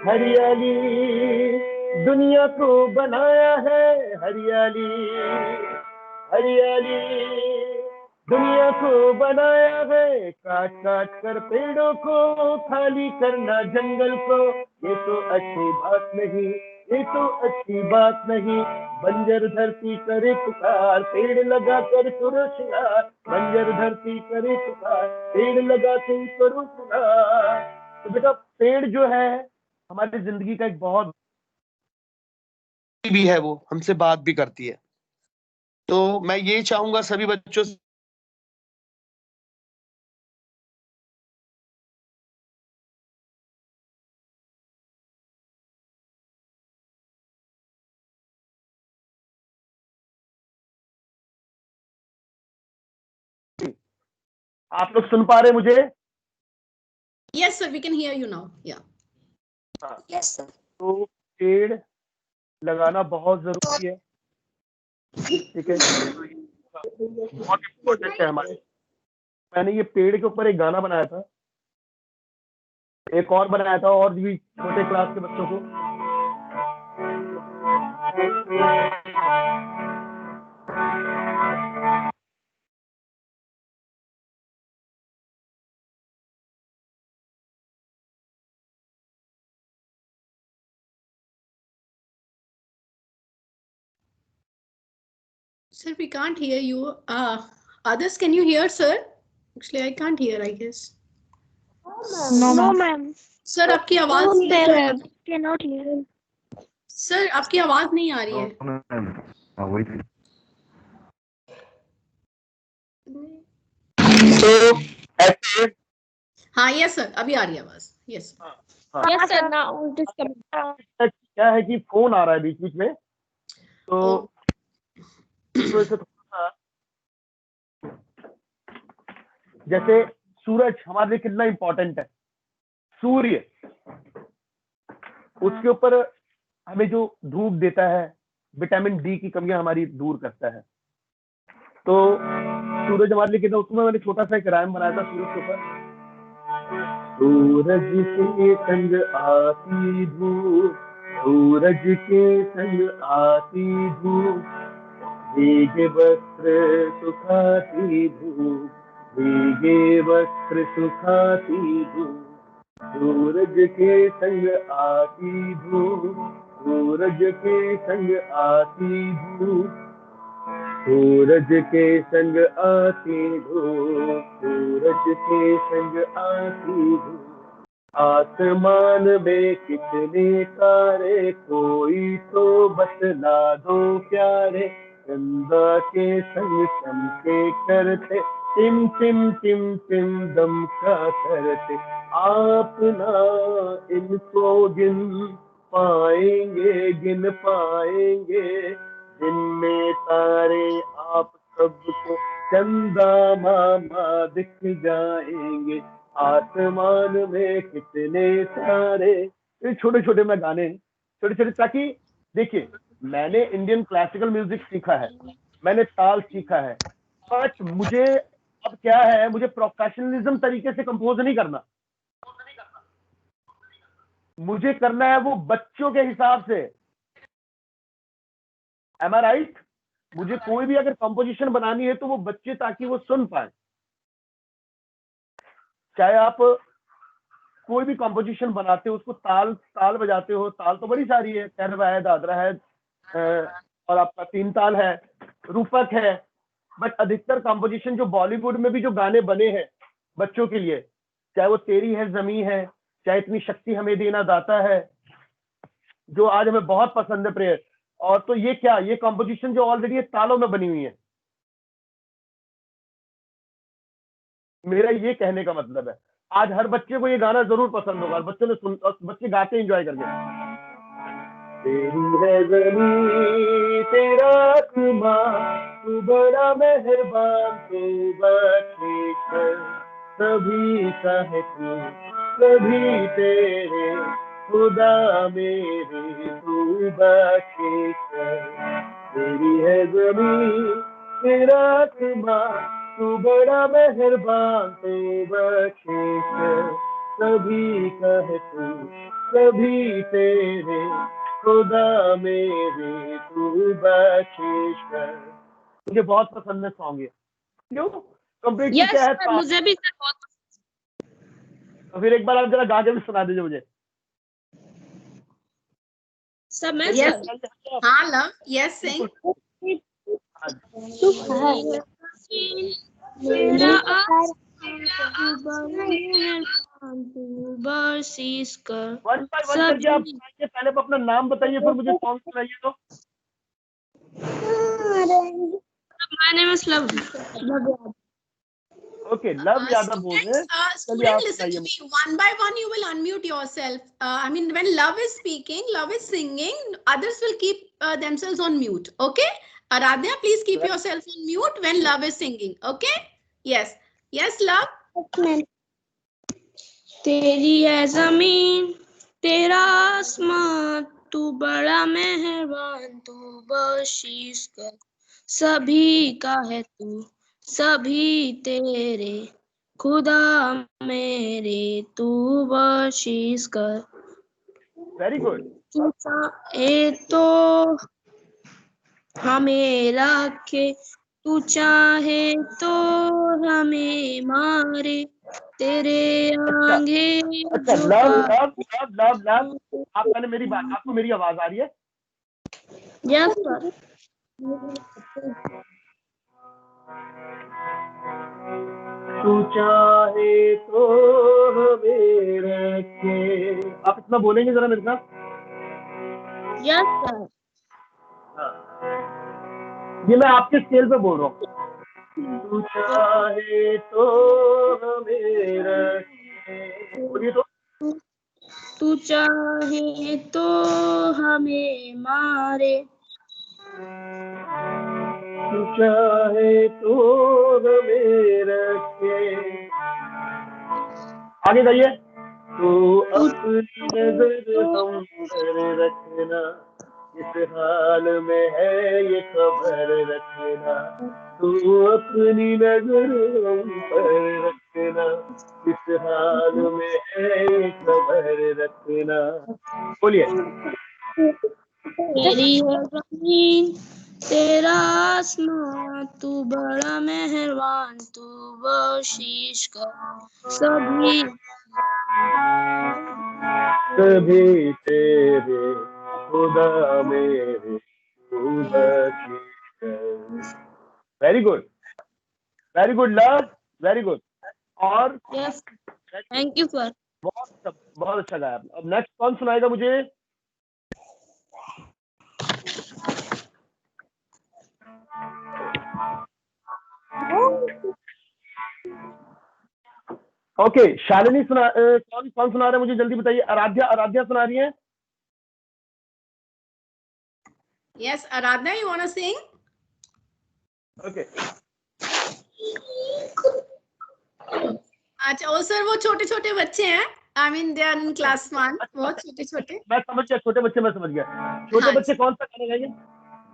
S4: हरियाली दुनिया को बनाया है, हरियाली हरियाली दुनिया को बनाया है। काट काट कर पेड़ों को खाली करना जंगल को, ये तो अच्छी बात नहीं, ये तो अच्छी बात नहीं। बंजर धरती करे पुकार, पेड़ लगा कर करो शिंगार। बंजर धरती करे पुकार, पेड़ लगा कर करो शिंगार। तो बेटा पेड़ जो है हमारी जिंदगी का एक बहुत भी है, वो हमसे बात भी करती है। तो मैं ये चाहूंगा सभी बच्चों से आप लोग सुन पा रहे मुझे?
S2: Yes, sir, we can hear you now. Yeah.
S6: Yes, sir.
S4: तो पेड़ लगाना बहुत जरूरी है। ठीक है, बहुत इम्पोर्टेंट है हमारे। मैंने ये पेड़ के ऊपर एक गाना बनाया था, एक और बनाया था, और भी छोटे क्लास के बच्चों को।
S2: Sir, we can't hear you. Others, can you hear, sir? Actually, I can't hear, I guess.
S5: No, ma'am.
S2: Sir, आपकी आवाज
S5: Cannot hear.
S2: सर आपकी आवाज नहीं आ रही है।
S4: तो ऐसे
S2: हाँ, यस सर, अभी आ रही है आवाज। Yes
S5: Yes, sir. Now it is coming.
S4: क्या है कि फोन आ रहा है बीच बीच में, तो इसे थोड़ा सा, जैसे सूरज हमारे लिए कितना इंपॉर्टेंट है। सूर्य, उसके ऊपर हमें जो धूप देता है, विटामिन डी की कमियां हमारी दूर करता है। तो सूरज हमारे लिए कितना, उसमें मैंने छोटा सा एक राइम बनाया था सूरज के ऊपर। सूरज के संग आती धूप, सूरज के संग आती धूप, भीगे वस्त्र सुखाती धूप, भीगे वस्त्र सुखाती धूप। सूरज के संग आती धूप, सूरज के संग आती धूप, सूरज के संग आती धूप, सूरज के संग आती धूप। आसमान में कितने तारे, कोई तो बतला दो प्यारे, चंदा के संग चमके करते, टिम टिम टिम टिम दमका करते। आप ना इनको गिन पाएंगे, गिन पाएंगे, दिन में तारे आप सबको चंदा मामा दिख जाएंगे। आसमान में कितने तारे। ये छोटे छोटे मैं गाने, छोटे छोटे, ताकि देखिए मैंने इंडियन क्लासिकल म्यूजिक सीखा है, मैंने ताल सीखा है, बट मुझे अब क्या है, मुझे प्रोफेशनलिज्म तरीके से कंपोज नहीं करना, मुझे करना है वो बच्चों के हिसाब से। एम आई राइट? मुझे कोई भी अगर कंपोजिशन बनानी है तो वो बच्चे, ताकि वो सुन पाए। चाहे आप कोई भी कंपोजिशन बनाते हो, उसको ताल बजाते हो, ताल तो बड़ी सारी है, कैरवा है, दादरा है, और आपका तीन ताल है, रूपक है, बट अधिकतर कंपोजिशन जो बॉलीवुड में भी जो गाने बने हैं बच्चों के लिए, चाहे वो तेरी है ज़मीं है, चाहे इतनी शक्ति हमें देना दाता है, जो आज हमें बहुत पसंद है प्रेयर, और तो ये क्या, ये कंपोजिशन जो ऑलरेडी तालों में बनी हुई है। मेरा ये कहने का मतलब है, आज हर बच्चे को ये गाना जरूर पसंद होगा, बच्चों ने सुन, बच्चे गाते एंजॉय करके। तेरी है ज़मीं तेरा आसमां, तू बड़ा मेहरबान, तू बख्शिश सभी का है तू, सभी तेरे खुदा मेरे, तू बख्शिश। तेरी है ज़मीं तेरा आसमां, तू बड़ा मेहरबान, तू बख्शिश सभी का है तू, सभी तेरे खुदा मेरे, तू बख्शिश कर। मुझे बहुत पसंद है सॉन्ग ये। क्यों? कंप्लीट
S5: यस
S4: क्या है
S5: सर, मुझे भी सर बहुत।
S4: तो फिर एक बार आप जरा गा के भी सुना दीजिए मुझे।
S5: सब मैं
S2: Yes.
S5: सर।
S2: हाँ लव, yes sing.
S5: बर्सिस कर।
S4: वन बाय वन करके आप सुनाइए, पहले अपना नाम बताइए, फिर मुझे सॉन्ग सुनाइए। तो
S5: My name is Love.
S4: Okay, love Yadav बोल रहे हैं।
S2: Student, listen to me. One by one, you will unmute yourself. I mean, when Love is speaking, Love is singing, others will keep themselves on mute. Okay? Aradhya, please keep yourself on mute when Love is singing. Okay? Yes. Yes, Love.
S5: तेरी है जमीन तेरा आसमां, तू बड़ा मेहरबान, तू बख्शिश कर, सभी का है तू, सभी तेरे खुदा मेरे, तू बख्शिश कर।
S4: Very good.
S5: तू चाहे तो हमें रखे, तू चाहे तो हमें मारे, तेरे आगे
S4: अच्छा, love love love love love, आप पहले मेरी बात, आपको मेरी आवाज आ रही है?
S5: Yes sir.
S4: तू चाहे तो हमें रखे, आप इतना बोलेंगे जरा मेरे साथ?
S5: Yes sir.
S4: ये मैं आपके स्केल पे बोल रहा हूँ। तू चाहे तो हमें रखे, बोलिए तो।
S5: तू चाहे तो हमें मारे,
S4: तू चाहे तो हमें रखे, आगे गाइए। तू अपनी नजर हम पर रखना, इस हाल में है ये खबर रखना। तू अपनी नजर हम पर रखना, इस हाल में है ये खबर रखना। बोलिए।
S5: तेरी है जमीन तेरा आसमां, तू बड़ा मेहरबान, तू बख्शीश का सभी
S4: कभी तेरे खुदा मेरे, तू very good, very good love, very good. और
S5: यस थैंक यू सर।
S4: बहुत अच्छा गाया। अब नेक्स्ट कौन सुनाएगा मुझे? ओके शालिनी सुना, कौन कौन सुना रहा है मुझे जल्दी बताइए। आराध्या, आराध्या सुना रही है।
S2: Yes, Aradhna, you want to sing?
S4: Okay
S2: अच्छा, ओ सर वो छोटे छोटे बच्चे हैं, I mean they are in class 1, बहुत छोटे छोटे।
S4: मैं समझ गया, छोटे बच्चे मैं समझ गया। छोटे
S2: हाँ
S4: बच्चे कौन सा गाना गाएंगे?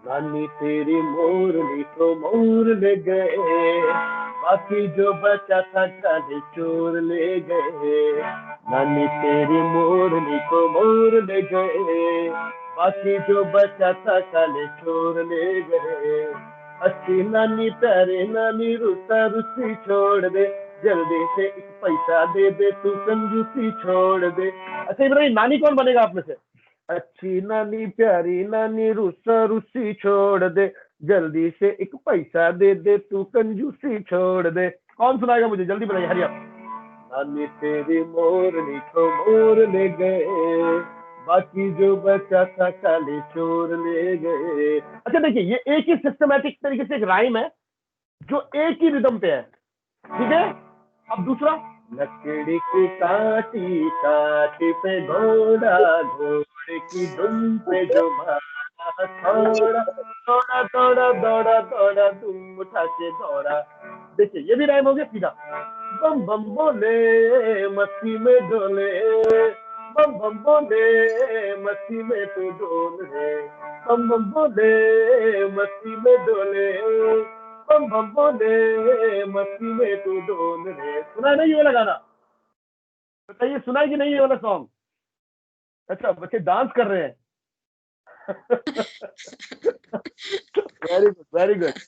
S4: नानी तेरी मोरनी को मोर ले गए, बाकी जो बचा था काले चोर ले गए। नानी तेरी मोरनी को मोर ले गए, बाकी जो बचा था काले चोर ले गए। अच्छी नानी प्यारे नानी रुसा रुसी छोड़ दे, जल्दी से एक पैसा दे दे, तू कंजूसी छोड़ दे। अच्छा इब्राहिम, नानी कौन बनेगा आप में से? अच्छी नानी प्यारी नानी रुसा रुसी छोड़ दे, जल्दी से एक पैसा दे दे, तू कंजूसी छोड़ दे। कौन सुनाएगा मुझे जल्दी बताइए, हरिया। नानी तेरी मोरनी को मोर ले गए, बाकी जो बचा था काले चोर ले गए। अच्छा देखिए, ये एक ही सिस्टमैटिक तरीके से एक राइम है जो एक ही रिदम पे है, ठीक है। अब दूसरा, लकड़ी की काटी काटी पे घोड़ा, घोड़े की दुम पे जो भागा थोड़ा, दौड़ा दौड़ा दौड़ा दौड़ा दुम उठा के दौड़ा। देखिए ये भी राइम हो गया सीधा। बम बम बोले मस्ती में डोले, बम बम बोले मस्ती में तो डोल रे, बम बम बोले मस्ती में डोले, बम बम बोले मस्ती में तू डोल रे। सुना नहीं ये वाला गाना? बताइए सुना है कि नहीं ये वाला सॉन्ग? अच्छा बच्चे डांस कर रहे हैं। Very good, very good.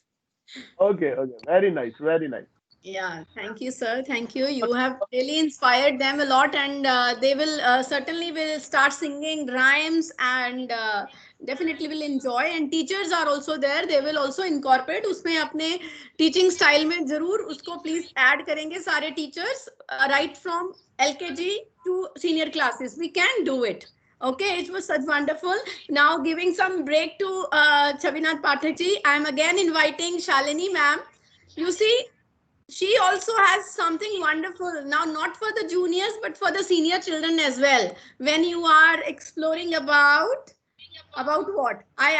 S4: Okay okay, very nice, very nice.
S2: Yeah, thank you, sir. Thank you. You have really inspired them a lot, and they will certainly will start singing rhymes, and definitely will enjoy. And teachers are also there. They will also incorporate उसमें अपने teaching style में जरूर उसको please add करेंगे सारे teachers, right from LKG to senior classes. We can do it. Okay, it was such wonderful. Now giving some break to Chavinath Pathak ji, I am again inviting Shalini ma'am. You see, she also has something wonderful now, not for the juniors but for the senior children as well. When you are exploring about what I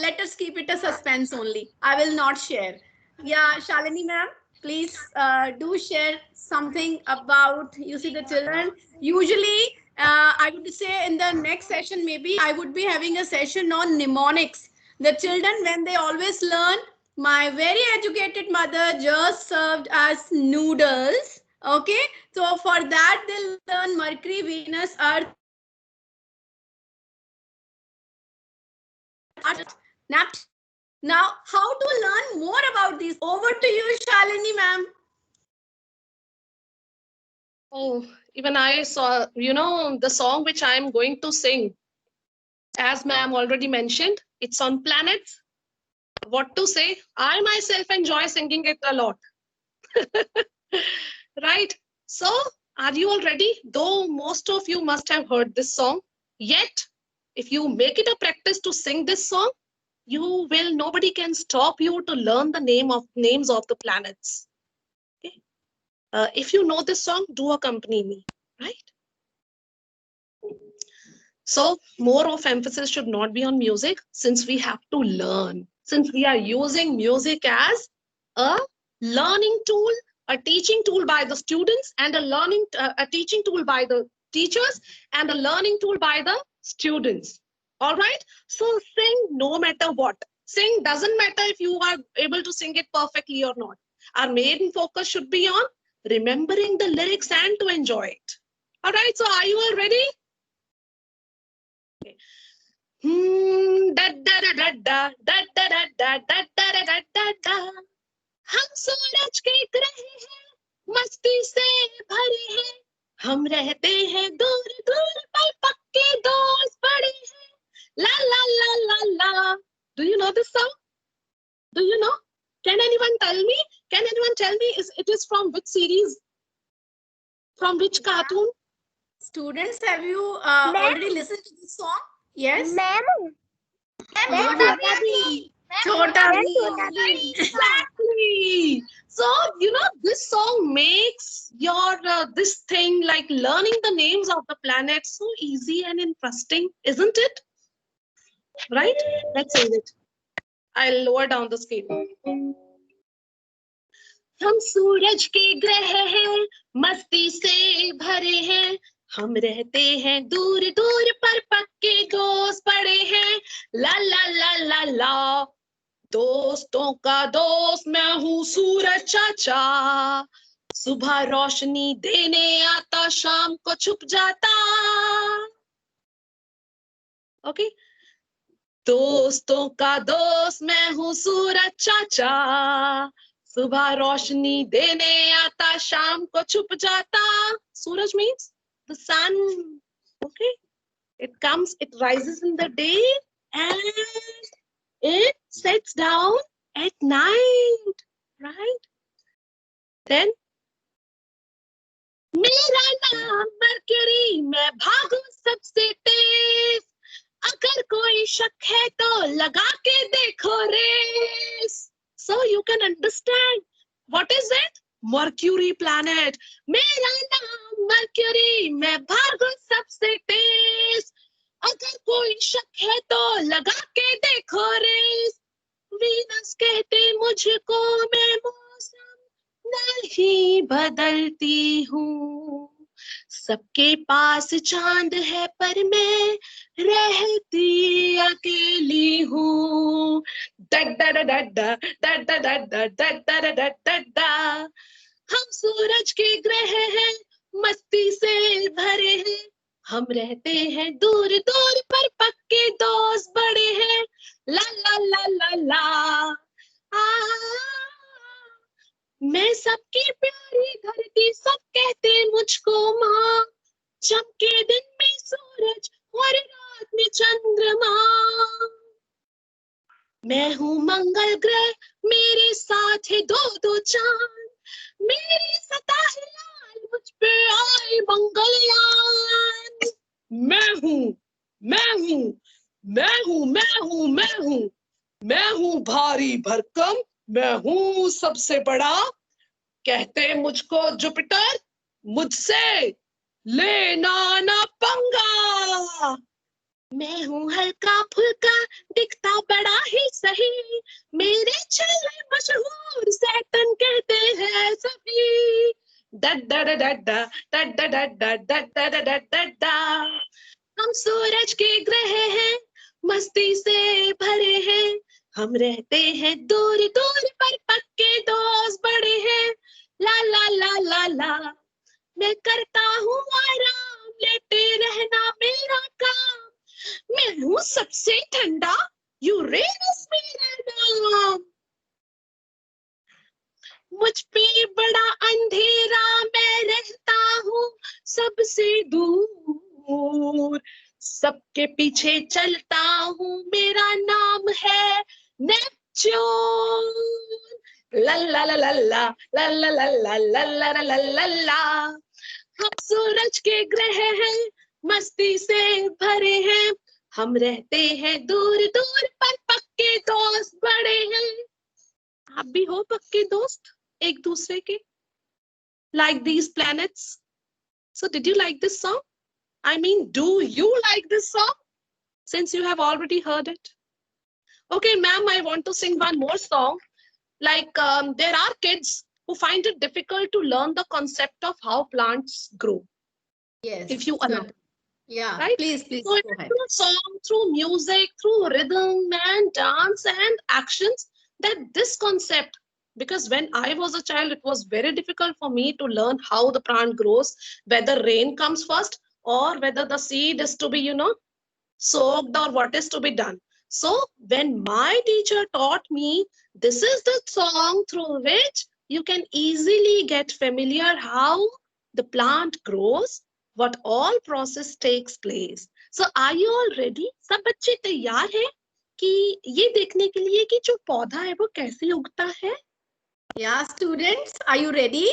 S2: let us keep it a suspense only. I will not share. Yeah, Shalini ma'am, please do share something about, you see, the children. Usually I would say in the next session maybe I would be having a session on mnemonics. The children, when they always learn, my very educated mother just served us noodles. Okay, so for that they'll learn Mercury, Venus, Earth, Neptune. Now, how to learn more about these? Over to you, Shalini ma'am.
S1: Oh, even I saw, the song which I am going to sing, as ma'am already mentioned, it's on planets. What to say? I myself enjoy singing it a lot. Right? So, are you all ready? Though most of you must have heard this song, yet if you make it a practice to sing this song, nobody can stop you to learn the names of the planets. Okay? If you know this song, do accompany me, right? So more of emphasis should not be on music, since we have to learn, since we are using music as a learning tool, a teaching tool by the students and a teaching tool by the teachers and a learning tool by the students. All right. So sing no matter what. Sing doesn't matter if you are able to sing it perfectly or not. Our main focus should be on remembering the lyrics and to enjoy it. All right. So are you all ready? Okay. Da da da da da da da da da da da da da da. हम सूरज के ग्रह हैं, मस्ती से भरे हैं, हम रहते हैं दूर दूर पर पक्के दोस्त बड़े हैं, ला ला ला ला ला. Do you know this song? Do you know? Can anyone tell me? Can anyone tell me it is from which series? From which cartoon?
S2: Students, have you already listened to this song? Yes.
S6: Ma'am.
S2: Chota Bheem.
S1: Exactly. So, you know, this song makes your this thing like learning the names of the planets so easy and interesting, isn't it? Right? Let's sing it. I'll lower down the scale. हम सूरज के ग्रह हैं, मस्ती से भरे हैं, हम रहते हैं दूर दूर पर पक्के दोस्त बड़े हैं, ला ला ला ला ला. दोस्तों का दोस्त मैं हूँ सूरज चाचा, सुबह रोशनी देने आता, शाम को छुप जाता. ओके. दोस्तों का दोस्त मैं हूँ सूरज चाचा, सुबह रोशनी देने आता, शाम को छुप जाता. सूरज means the sun. Okay. It comes, it rises in the day and it sets down at night, right? Then मेरा नाम मरकरी, मैं भागू सबसे तेज, अगर कोई शक है तो लगा के देखो race. So you can understand what is it? Mercury planet. मेरा नाम मरकरी, मैं भागू सबसे तेज, अगर कोई शक है तो लगा के देखो रेस. वीनस कहते मुझको मैं मौसम नहीं बदलती हूँ, सबके पास चांद है पर मैं रहती अकेली हूँ. Da da da da da da da da da da da da da da. हम सूरज के ग्रह हैं, मस्ती से भरे हैं, हम रहते हैं दूर दूर पर पक्के दोस्त बड़े हैं, ला ला ला ला ला. मैं सबकी प्यारी धरती, सब कहते मुझको माँ, चमके दिन में सूरज और रात में चंद्रमा. मैं हूँ मंगल ग्रह, मेरे साथ है दो दो चांद, मेरी सतह है लाल, मुझ पे आए मंगलयान. मैं हूँ मैं हूँ मैं हूँ मैं हूँ मैं हूँ मैं हूँ भारी भरकम, मैं हूँ सबसे बड़ा, कहते मुझको जुपिटर, मुझसे लेना ना पंगा. मैं हूँ हल्का फुल्का, दिखता बड़ा ही सही, मेरे चेहरे मशहूर सैटर्न कहते हैं सभी. Da da da da da da da da da da da da da da da. हम सूरज के ग्रह हैं, मस्ती से भरे हैं, हम रहते हैं दूर दूर पर पक्के दोस्त बड़े हैं, ला ला ला ला ला. मैं करता हूँ आराम, लेटे रहना मेरा काम, मैं हूँ सबसे ठंडा, यूरेनस मेरा नाम. मुझ पे बड़ा अंधेरा, मैं रहता हूँ सबसे दूर, सबके पीछे चलता हूँ, मेरा नाम है नेपच्यून. ला ला ला ला ला ला ला ला ला ला ला ला ला ला. हम सूरज के ग्रह हैं, मस्ती से भरे हैं, हम रहते हैं दूर दूर पर पक्के दोस्त बड़े हैं. आप भी हो पक्के दोस्त एक दूसरे के, like these planets. So did you like this song? I mean, do you like this song? Since you have already heard it. Okay, ma'am, I want to sing one more song. Like there are kids who find it difficult to learn the concept of how plants grow,
S2: Yes.
S1: if you allow.
S2: certain- Yeah.
S1: Right?
S2: Please
S1: So
S2: go
S1: it's
S2: ahead.
S1: through song, through music, through rhythm and dance and actions that this concept, because when I was a child, it was very difficult for me to learn how the plant grows, whether rain comes first or whether the seed is to be, soaked or what is to be done. So when my teacher taught me, this is the song through which you can easily get familiar how the plant grows, what all process takes place. So are you all ready? सब बच्चे तैयार हैं कि ये देखने के लिए कि जो पौधा है वो कैसे उगता है?
S2: Yeah, students, are you ready?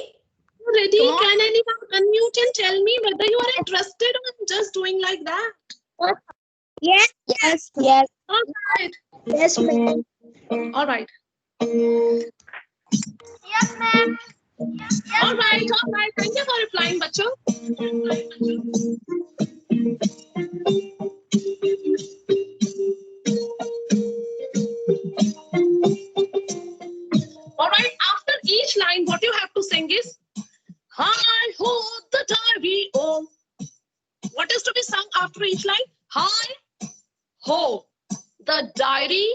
S1: Ready?
S2: Come on.
S1: Can anyone unmute and tell me whether you are interested or just doing like that?
S5: Yes. Yes. Yes.
S1: All right.
S5: Yes, ma'am.
S1: All right.
S5: Yes, ma'am.
S1: All right, all right. Thank you for replying, Bacho. All right, after each line, what you have to sing is Hi ho the diary oh. What is to be sung after each line? Hi ho the diary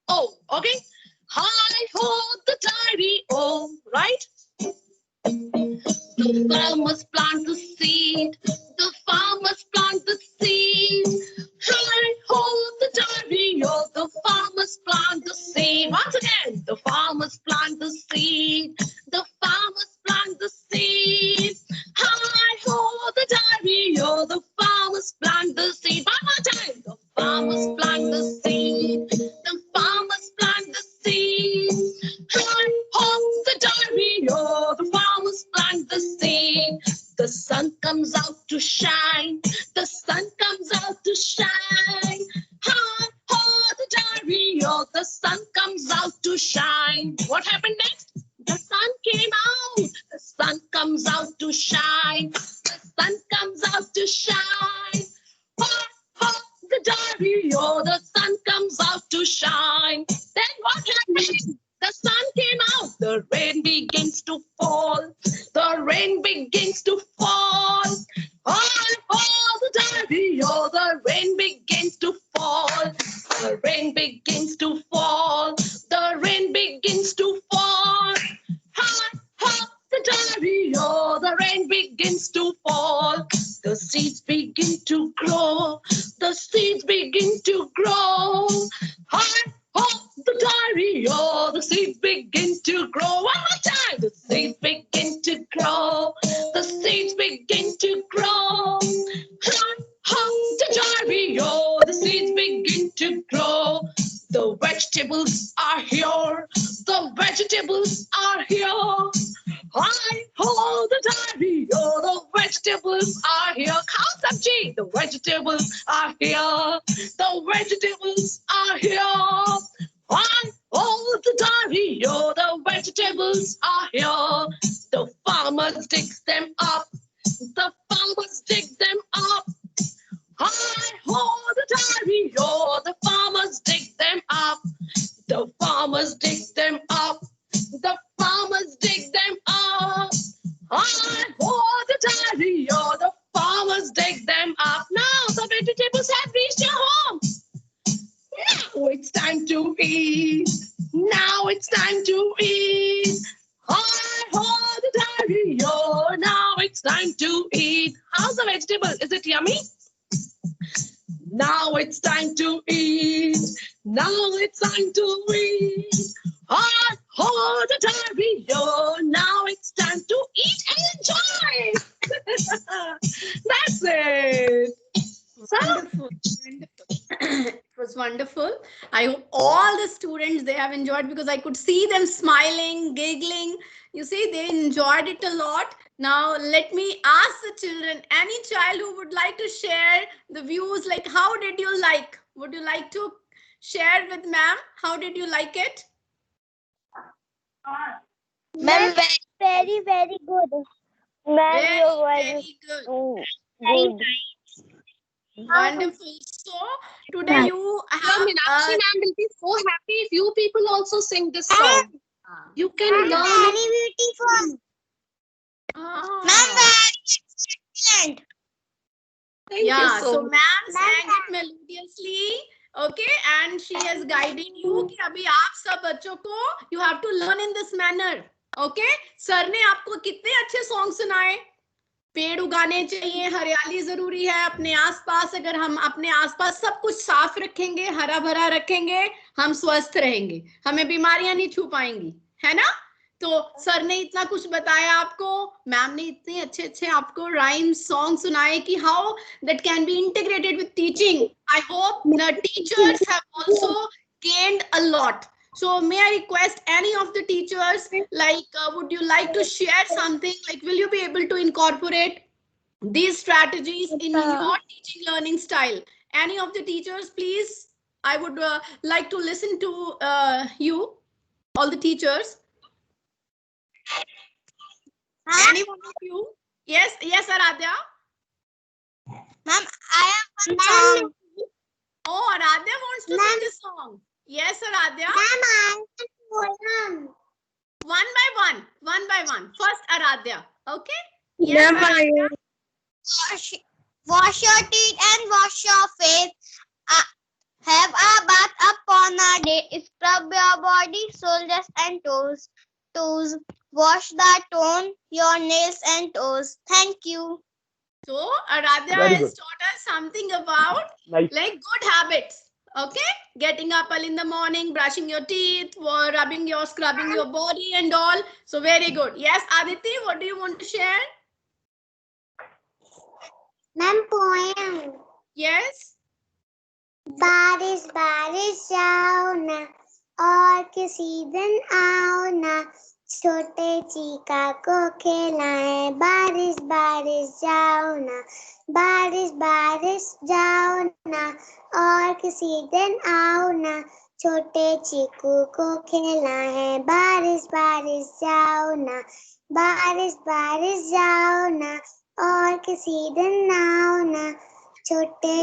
S1: oh. Okay. Hi ho the diary oh. Right? The farmers plant the seed. The farmers plant the seed. Hi ho the diary oh. The farmers plant the seed. Once again, the farmers plant the seed. The farmers plant the seed. Hi ho the diary oh. The farmers plant the seed. One more time. The farmers plant the seed. The farmers plant the seed. Hi ho the diary oh. The farmers plant the seed. The sun comes out to shine. The sun comes out to shine. Hi ho the diary oh. The sun comes out to shine. What happened next? The sun came out. The sun comes out to shine. The sun comes out to shine. Ho, ho, the diary, oh, the sun comes out to shine. Then what happened? The sun came out. The rain begins to fall. The rain begins to fall. Ho, ho, the diary, oh, the rain begins to fall. The rain begins to fall. The rain begins to fall. Ha, ha, the diary, oh, the rain begins to fall. The seeds begin to grow. The seeds begin to grow. Ha, ha, the diary, oh, the seeds begin to grow. One more time. The seeds begin to grow. The seeds begin to grow. Ha, ha, the diary, oh, the seeds begin to grow. The vegetables are here. The vegetables are here. Hi ho, the diary, oh, the vegetables are here. Khao sabji, the vegetables are here. The vegetables are here. Hi ho, the diary, oh, the vegetables are here. The farmers dig them up. The farmers dig them up. Hi ho, the diary, oh, the farmers dig them up. The farmers dig them up. The farmers dig them up. Hi ho, the diary, oh, the farmers dig them up. Now the vegetables have reached your home. Now it's time to eat. Now it's time to eat. Hi ho, the diary, oh, now it's time to eat. How's the vegetable? Is it yummy? Now it's time to eat. Now it's time to eat. Hi ho, the diary, oh, now it's time to eat and enjoy. That's it.
S2: Wonderful. It was wonderful. I hope all the students, they have enjoyed, because I could see them smiling, giggling. You see, they enjoyed it a lot. Now, let me ask the children, any child who would like to share the views, like how did you like? Would you like to share with ma'am? How did you like it?
S5: Ma'am, very, very good. Ma'am,
S2: Very,
S5: you were
S2: very good.
S5: good.
S2: Wonderful. So today you
S1: Your
S2: have
S1: Meenakshi ma'am will be so happy if you people also sing this song. You can learn it.
S5: Very beautiful. Ma'am,
S2: Ah.
S5: very excellent.
S1: Thank
S2: Yeah,
S1: you so
S2: so
S1: much.
S2: ma'am sang it melodiously, okay, and she is guiding you कि अभी आप सब बच्चों को you have to learn in this manner, okay? Sir ने आपको कितने अच्छे सॉन्ग सुनाए. पेड़ उगाने चाहिए, हरियाली जरूरी है अपने आसपास. अगर हम अपने आसपास सब कुछ साफ रखेंगे, हरा भरा रखेंगे, हम स्वस्थ रहेंगे, हमें बीमारियां नहीं छू पाएंगी, है ना? तो सर ने इतना कुछ बताया आपको, मैम ने इतने अच्छे अच्छे आपको राइम सॉन्ग सुनाए कि how that can be integrated with teaching. I hope the teachers have also gained a lot. So may I request any of the teachers, like would you like to share something, like will you be able to incorporate these strategies in your teaching learning style? Any of the teachers, please? I would like to listen to you, all the teachers. Any one of you? Yes, yes, Aradhya.
S5: Ma'am, I have one song.
S2: Oh, Aradhya wants to sing this song. Yes, Aradhya.
S5: Ma'am, I have one.
S2: One by one. First, Aradhya. Okay. Yes, Aradhya.
S5: Wash your teeth and wash your face. Have a bath upon a day. Scrub your body, shoulders and toes. Wash the tone, your nails and toes. Thank you.
S2: So, Aradhya
S4: Very
S2: has
S4: good.
S2: taught us something about
S4: Nice.
S2: like good habits. Okay, getting up early in the morning, brushing your teeth, or scrubbing your body and all. So very good. Yes, Aditi, what do you want to share?
S5: Ma'am, poem.
S2: Yes.
S5: बारिश बारिश जाओ ना और किसी दिन आओ ना छोटे चीका को खिलाए. बारिश बारिश जाओ ना बारिश बारिश जाओ ना और किसी दिन आओ ना छोटे चीकू को खिलाए. बारिश बारिश जाओ ना बारिश बारिश जाओ ना और किसी दिन आओ ना छोटे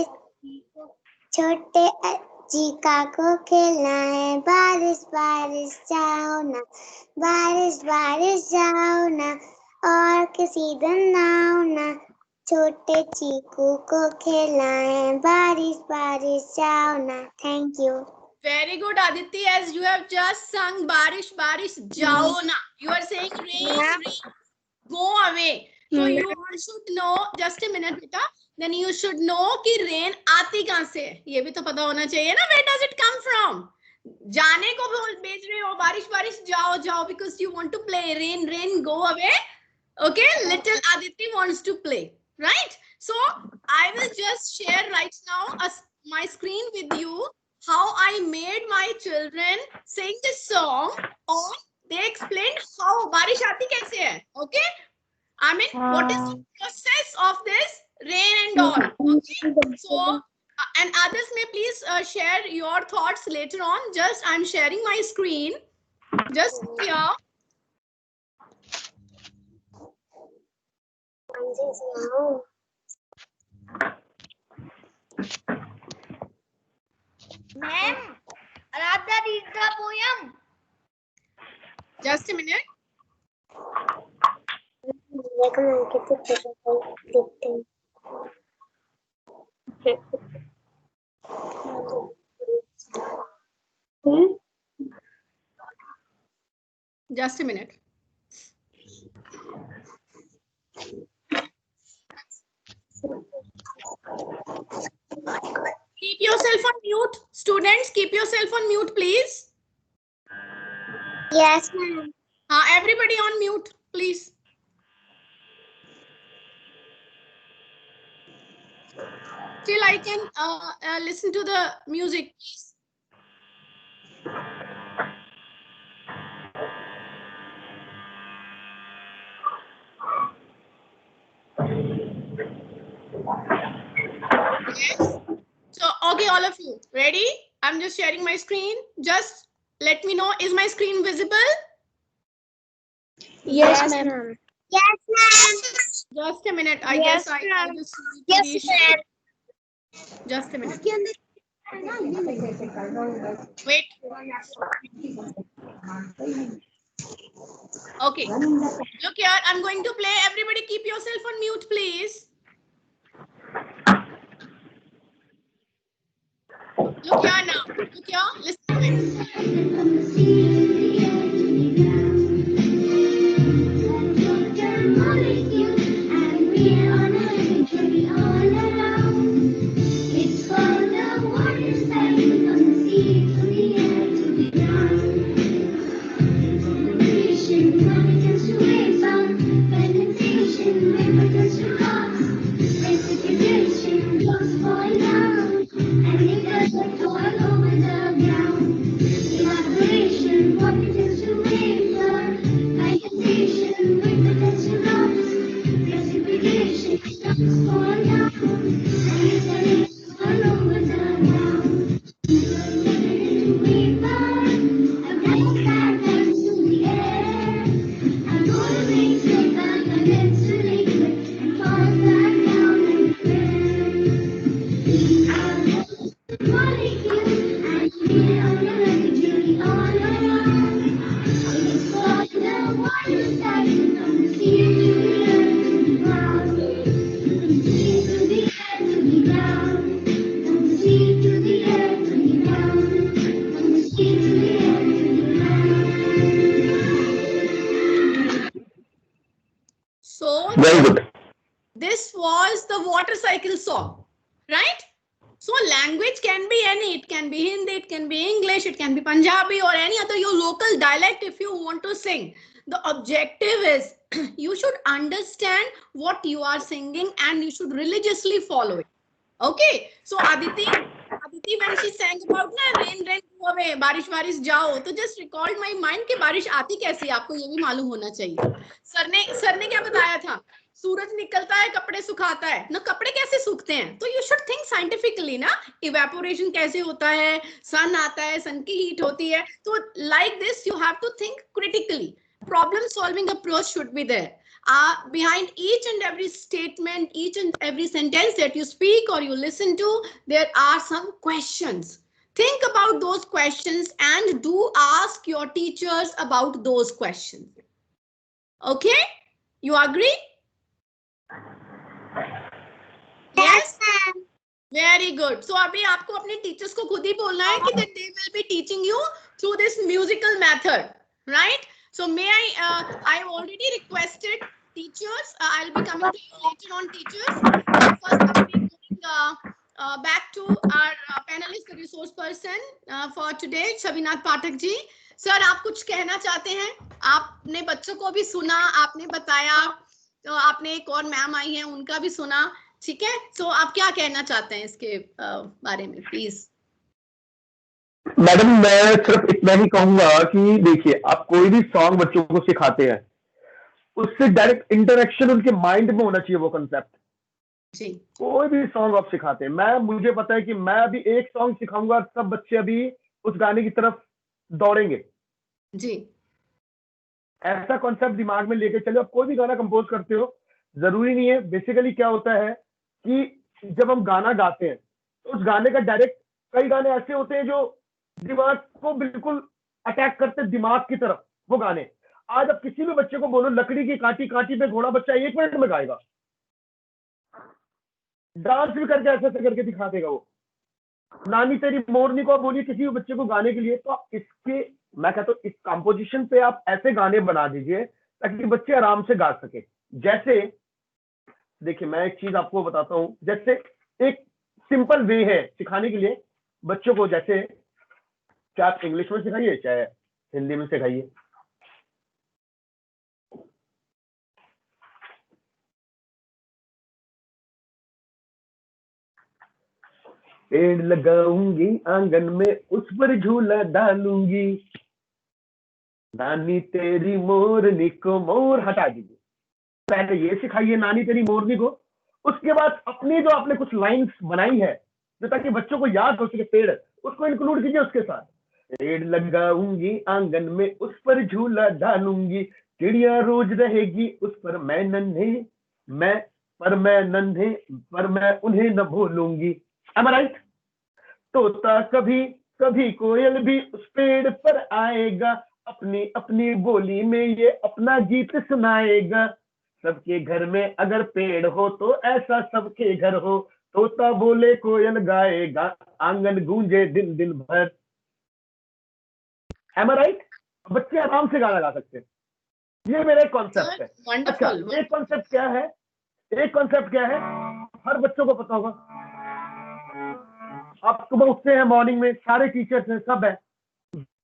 S5: चीका को खिलाए. बारिश बारिश जाओ ना बारिश बारिश जाओ ना और किसी दिन आओ ना छोटे चीकू को खिलाए. बारिश बारिश जाओ ना. Thank you.
S2: Very good, Aditi. As you have just sung Barish Barish Jao Na. You are saying rain, rain, go away. So you all should know, just a minute beta, then you should know कि rain आती कहाँ से है. ये भी तो पता होना चाहिए ना. Where does it come from? जाने को भेज रहे हो, बारिश बारिश जाओ जाओ, because you want to play. Rain, rain, go away. Okay, little Aditi wants to play, right? So I will just share right now my screen with you, how I made my children sing this song, or they explained how बारिश आती कैसे है. Okay, I mean, what is the process of this rain and all? Okay, so and others may please share your thoughts later on. Just I'm sharing my screen. Just here.
S5: Ma'am, Radha read the poem.
S2: Just a minute. Just a minute. Keep yourself on mute. Students, keep yourself on mute, please.
S5: Yes, ma'am.
S2: Everybody on mute, please. Till I can listen to the music, please. Yes. So, okay, all of you, ready? I'm just sharing my screen. Just let me know, is my screen visible?
S5: Yes, ma'am. Yes, ma'am.
S2: Just a minute. I
S5: Yes,
S2: guess I
S5: ma'am.
S2: just need to
S5: Yes,
S2: reshare.
S5: ma'am.
S2: Just a minute. Wait. Okay. Look here, I'm going to play. Everybody keep yourself on mute, please. Look here now. Look here. Listen to it.
S7: It's for the water cycle from the sea to the air to the ground. Precipitation, water turns to vapor. Condensation, vapor turns to rocks. Precipitation, blocks fall down, and it does fall over the ground. Evaporation, water turns to vapor. Condensation, vapor turns to rocks. Precipitation, blocks fall down, and it does fall over the ground. Vapor, a black sky turns to the air. A golden rain cycle condenses to liquid and falls back down everywhere. Molecules and we are energy all around. It is called the water cycle from the sea to the earth to the ground. From the sea to the earth to the ground. From the sea to the earth to the ground. From the sea to the earth to the ground.
S2: So
S4: Very good.
S2: this was the water cycle song, right? So language can be any. It can be Hindi, it can be English, it can be Punjabi or any other your local dialect if you want to sing. The objective is you should understand what you are singing and you should religiously follow it. Okay. So Aditi, when she sang about na rain go away, बारिश जाओ, तो just recalled my mind कि बारिश आती कैसी है, आपको ये भी मालूम होना चाहिए. सर ने क्या बताया था? सूरज निकलता है, कपड़े सुखाता है ना. कपड़े कैसे सूखते हैं? तो यू शुड थिंक साइंटिफिकली ना. इवेपोरेशन कैसे होता है, सन आता है, सन की हीट होती है. तो like this you have to think critically. Problem solving approach should be there. Behind each and every statement, each and every sentence that you speak or you listen to, there are some questions. Think about those questions and do ask your teachers about those questions. Okay? You agree? Yes, ma'am. Very good. So अभी आपको अपने teachers को खुद ही बोलना है कि that they will be teaching you through this musical method, right? So may I already requested teachers. I'll be coming to you later on, teachers. First, I'll be going back to our panelist, the resource person for today, Shabinath Pathak ji. Sir आप कुछ कहना चाहते हैं? आपने बच्चों को भी सुना, आपने बताया, तो आपने एक और मैम आई हैं उनका भी सुना, ठीक है? सो आप क्या कहना चाहते हैं इसके बारे में, प्लीज?
S4: मैडम मैं सिर्फ इतना ही कहूंगा कि देखिए आप कोई भी सॉन्ग बच्चों को सिखाते हैं उससे डायरेक्ट इंटरेक्शन उनके माइंड में होना चाहिए वो कंसेप्ट.
S2: जी.
S4: कोई भी सॉन्ग आप सिखाते हैं, मुझे पता है कि मैं अभी एक सॉन्ग सिखाऊंगा, सब बच्चे अभी उस गाने की तरफ दौड़ेंगे.
S2: जी.
S4: ऐसा कॉन्सेप्ट दिमाग में लेके चलो. आप कोई भी गाना कंपोज करते हो, जरूरी नहीं है. बेसिकली क्या होता है कि जब हम गाना गाते हैं तो उस गाने का डायरेक्ट, कई गाने ऐसे होते हैं जो दिमाग को बिल्कुल अटैक करते दिमाग की तरफ, वो गाने. आज आप किसी भी बच्चे को बोलो लकड़ी की काटी काटी पे घोड़ा, बच्चा 1 मिनट में गाएगा, डांस भी करके ऐसे ऐसे करके दिखा देगा वो. नानी तेरी मोरनी को आप बोलिए किसी भी बच्चे को गाने के लिए, तो इसके मैं कहता हूँ इस कंपोजिशन पे आप ऐसे गाने बना दीजिए ताकि बच्चे आराम से गा सके. जैसे देखिए मैं एक चीज आपको बताता हूँ, जैसे एक सिंपल वे है सिखाने के लिए बच्चों को. जैसे चाहे आप इंग्लिश में सिखाइए चाहे हिंदी में सिखाइए. पेड़ लगाऊंगी आंगन में, उस पर झूला डालूंगी, नानी तेरी मोरनी को मोर हटा दीजिए. पहले ये सिखाइए नानी तेरी मोरनी को. उसके बाद अपनी जो आपने कुछ लाइंस बनाई है जो ताकि बच्चों को याद हो सके, पेड़, उसको इंक्लूड कीजिए उसके साथ. पेड़ लगाऊंगी आंगन में, उस पर झूला डालूंगी, चिड़िया रोज रहेगी उस पर मैं नन्हे, मैं उन्हें न भूलूंगी. Am I right? तोता कभी कभी कोयल भी उस पेड़ पर आएगा, अपनी अपनी बोली में ये अपना गीत सुनाएगा। सबके घर में अगर पेड़ हो तो ऐसा सबके घर हो, तोता बोले कोयल गाएगा, आंगन गूंजे दिन दिन भर। Am I right? बच्चे आराम से गाना गा सकते हैं। ये मेरा एक कॉन्सेप्ट है। अच्छा,
S2: वंडरफुल।
S4: एक कॉन्सेप्ट क्या है? एक कॉन्सेप्ट क्या है? हर बच्चों को पता होगा। आप सुबह उठते हैं, मॉर्निंग में सारे टीचर्स हैं, सब है,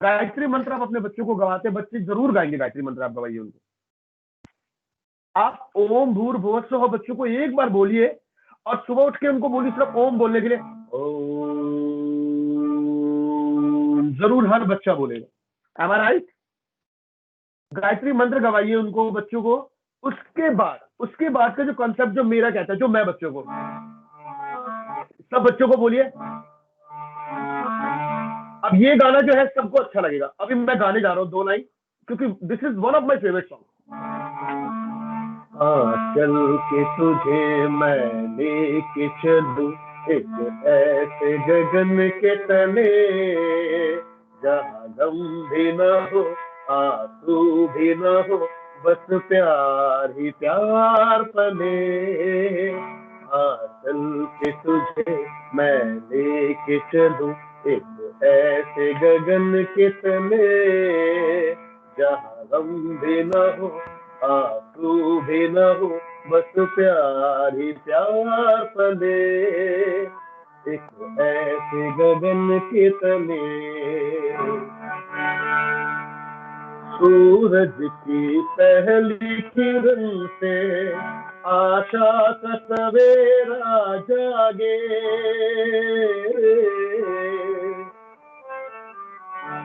S4: गायत्री मंत्र आप अपने बच्चों को गवाते हैं, बच्चे जरूर गाएंगे गायत्री मंत्र, आप गवाइए उनको। आप ओम भूर्भुवः स्वः बच्चों को एक बार बोलिए और सुबह उठ के उनको बोलिए सिर्फ ओम बोलने के लिए, ओम, जरूर हर बच्चा बोलेगा। Am I right? गायत्री मंत्र गवाइए उनको, बच्चों को। उसके बाद का जो कॉन्सेप्ट जो मेरा कहता है, जो मैं बच्चों को, सब बच्चों को बोलिए। अब ये गाना जो है सबको अच्छा लगेगा। अभी मैं गाने जा रहा हूँ 2 लाइन, क्योंकि this is one of my favourite song. चल के तुझे मैं लेके चलूं एक ऐसे गगन के तले, जहाँ गम भी न हो आंसू भी न हो, बस प्यार ही प्यार पले। चल के तुझे मैं लेके चलूं एक ऐसे गगन के तले, जहाँ गम भी न हो आंसू भी न हो, बस प्यार ही प्यार पले, एक ऐसे गगन के तले। सूरज की पहली किरण से आशा का सवेरा जागे,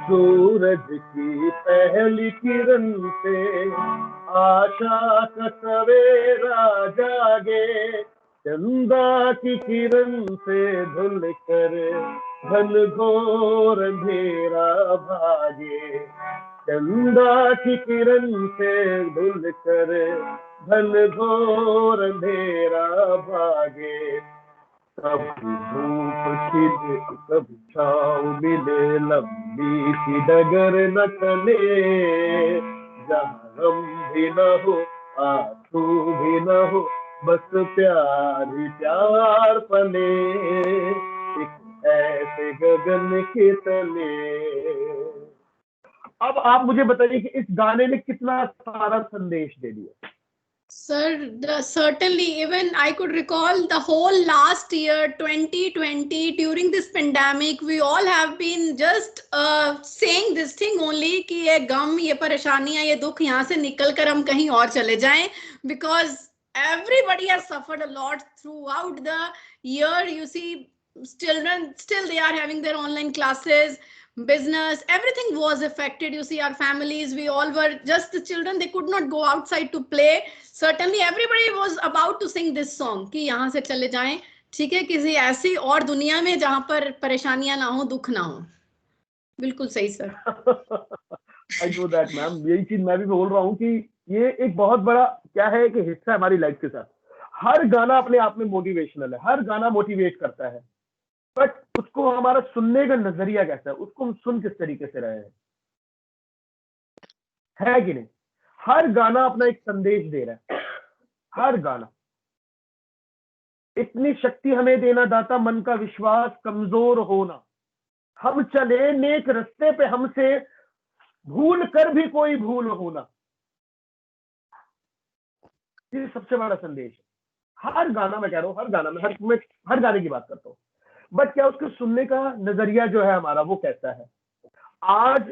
S4: सूरज की पहली किरण से आशा का सवेरा जागे, चंदा की किरण से धुल कर घन घोर अंधेरा भागे, चंदा की किरण से धुल कर घन घोर अंधेरा भागे, कभी धूप खिले कभी छाँव मिले, लंबी सी डगर न चले, जहाँ गम भी न हो आंसू भी न हो, बस प्यार ही प्यार पले, एक ऐसे गगन के तले। अब आप मुझे बताइए कि इस गाने ने कितना सारा संदेश दे दिया।
S2: Sir, certainly, even I could recall the whole last year, 2020, during this pandemic, we all have been just saying this thing only कि ये गम, ये परेशानियां, ये दुख यहाँ से निकल कर हम कहीं और चले जाएं, because everybody has suffered a lot throughout the year. You see, children still they are having their online classes, business, everything was affected. You see, our families, we all were just the children, they could not go outside to play. Certainly everybody was about to sing this song कि यहाँ से चले जाएं, ठीक है, किसी ऐसी और दुनिया में जहाँ पर परेशानियां ना हो, दुख ना हो। बिल्कुल सही sir.
S4: I know that ma'am, यही चीज मैं भी बोल रहा हूँ कि ये एक बहुत बड़ा क्या है कि हिस्सा है हमारी लाइफ के साथ। हर गाना अपने आप में मोटिवेशनल है, हर गाना मोटिवेट करता है, बट उसको हमारा सुनने का नजरिया कैसा है, उसको हम सुन किस तरीके से रहे हैं, है कि नहीं? हर गाना अपना एक संदेश दे रहा है, हर गाना। इतनी शक्ति हमें देना दाता, मन का विश्वास कमजोर होना, हम चले नेक रास्ते पे, हमसे भूल कर भी कोई भूल होना, ये सबसे बड़ा संदेश है। हर गाना, मैं कह रहा हूँ हर गाना में, हर गाने की बात करता हूँ, बट क्या उसको सुनने का नजरिया जो है हमारा वो कैसा है? आज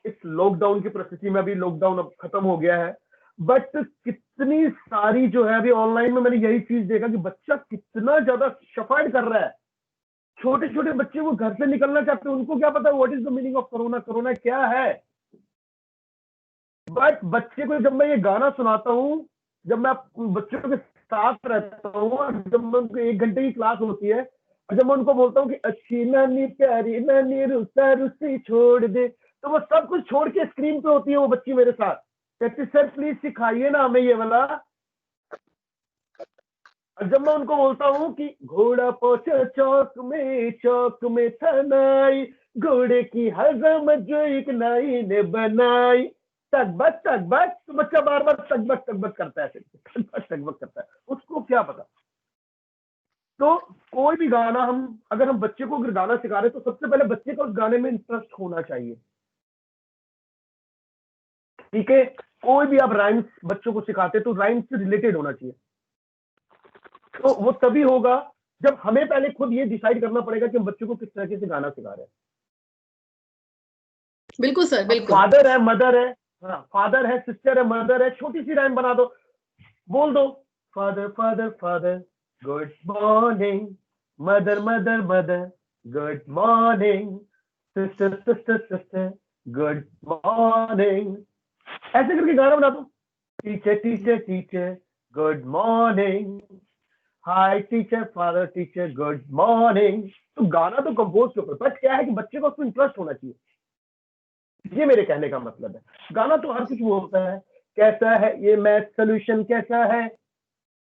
S4: इस लॉकडाउन की परिस्थिति में, अभी लॉकडाउन अब खत्म हो गया है, बट कितनी सारी जो है अभी ऑनलाइन में मैंने यही चीज देखा कि बच्चा कितना ज्यादा सफर कर रहा है। छोटे छोटे बच्चे वो घर से निकलना चाहते हैं, उनको क्या पता what is the meaning of corona, corona क्या है। बट बच्चे को जब मैं ये गाना सुनाता हूँ, जब मैं बच्चों के साथ रहता हूँ, जब मैं उनको 1 घंटे की क्लास होती है, और जब मैं उनको बोलता हूँ कि अच्छी नानी प्यारी नानी रुसा रुसी छोड़ दे, तो वो सब कुछ छोड़ के स्क्रीन पे होती है वो बच्ची मेरे साथ, कहती सर प्लीज सिखाइए ना हमें ये वाला। और जब मैं उनको बोलता हूँ कि घोड़ा पहुंचा चौक में थनाई, घोड़े की हजम जो एक नाई ने बनाई, तकबक तकबक। तो बच्चा बार बार तकबक तकबक करता है, तकबक तकबक करता है, उसको क्या पता। तो कोई भी गाना अगर हम बच्चे को अगर गाना सिखा रहे, तो सबसे पहले बच्चे को उस गाने में इंटरेस्ट होना चाहिए। ठीक है, कोई भी आप राइम्स बच्चों को सिखाते तो राइम्स से रिलेटेड होना चाहिए। तो वो तभी होगा जब हमें पहले खुद ये डिसाइड करना पड़ेगा कि हम बच्चों को किस तरीके से गाना सिखा रहे हैं।
S2: बिल्कुल सर, बिल्कुल।
S4: फादर है, मदर है, हाँ, फादर है, सिस्टर है, मदर है, छोटी सी राइम बना दो, बोल दो, father father father good morning, mother mother mother good morning, sister sister sister good morning. ऐसे करके गाना बना दो। Teacher teacher teacher good morning, हाय teacher father teacher good morning. तो गाना तो कंपोज के ऊपर, बट क्या है कि बच्चे को उसमें इंटरेस्ट होना चाहिए। ये मेरे कहने का मतलब है। गाना तो हर कुछ बोलता है, कैसा है ये मैथ सोल्यूशन, कैसा है,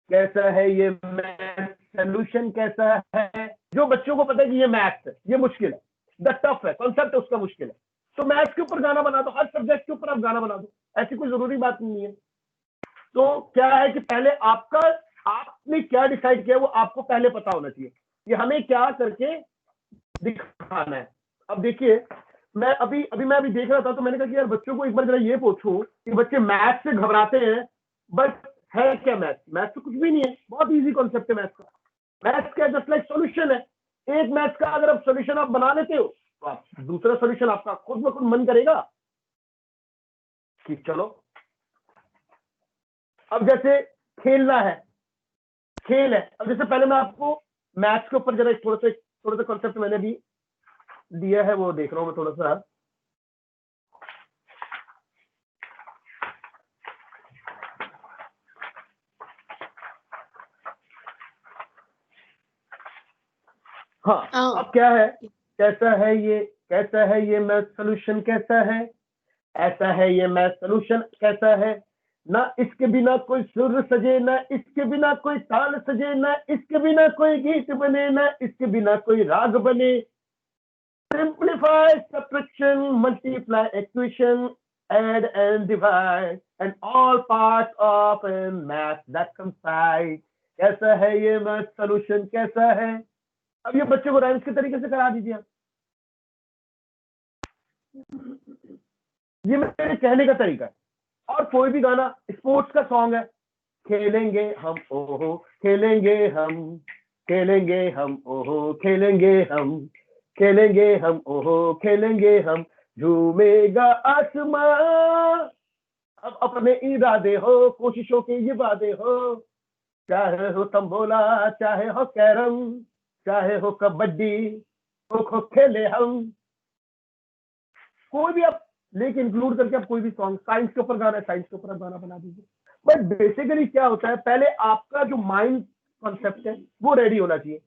S4: कैसा है ये मैथ सोल्यूशन, कैसा है। जो बच्चों को पता है कि ये मैथ है, ये मुश्किल है, द टफ है, कॉन्सेप्ट उसका मुश्किल है, तो मैथ्स के ऊपर गाना बना दो, हर सब्जेक्ट के ऊपर आप गाना बना दो, ऐसी कोई जरूरी बात नहीं है। तो क्या है कि पहले आपने क्या डिसाइड किया वो आपको पहले पता होना चाहिए कि हमें क्या करके दिखाना है। अब देखिए, मैं अभी देख रहा था, तो मैंने कहा कि यार बच्चों को एक बार जरा ये पूछूं कि बच्चे मैथ से घबराते हैं, बट है क्या मैथ? मैथ तो कुछ भी नहीं है, बहुत इजी कॉन्सेप्ट है मैथ का। मैथ का जस्ट लाइक सॉल्यूशन है। एक मैथ का अगर आप सॉल्यूशन आप बना लेते हो, तो आप दूसरा सॉल्यूशन आपका खुद ब खुद मन करेगा कि चलो। अब जैसे खेलना है, खेल है। अब जैसे पहले मैं आपको मैथ्स के ऊपर जरा थोड़ा सा कॉन्सेप्ट मैंने भी दिया है, वो देख रहा हूं मैं थोड़ा सा। हाँ, अब क्या है, कैसा है ये मैथ सोल्यूशन, कैसा है, ऐसा है ये मैथ सोल्यूशन, कैसा है। ना इसके बिना कोई सुर सजे, ना इसके बिना कोई ताल सजे, ना इसके बिना कोई गीत बने, ना इसके बिना कोई राग बने। Simplify, subtraction, multiply, equation, add and divide, and all parts of a math that coincide. कैसा है ये मैथ सोल्यूशन, कैसा है। अब ये बच्चे को राइम्स के तरीके से करा दीजिए। ये मेरे कहने का तरीका है। और कोई भी गाना, स्पोर्ट्स का सॉन्ग है, खेलेंगे हम ओहो, खेलेंगे हम, खेलेंगे हम ओहो, खेलेंगे हम, खेलेंगे हम ओहो, खेलेंगे हम, झूमेगा आसमां। अब अपने इरादे हो, कोशिशों के ये वादे हो, चाहे हो तंबोला, चाहे हो कैरम, चाहे हो कबड्डी, खो खो खेले हम। कोई भी आप लेके इंक्लूड करके आप कोई भी सॉन्ग, साइंस के ऊपर गाना है, साइंस के ऊपर आप गाना बना दीजिए। बट बेसिकली क्या होता है, पहले आपका जो माइंड कॉन्सेप्ट है वो रेडी होना चाहिए।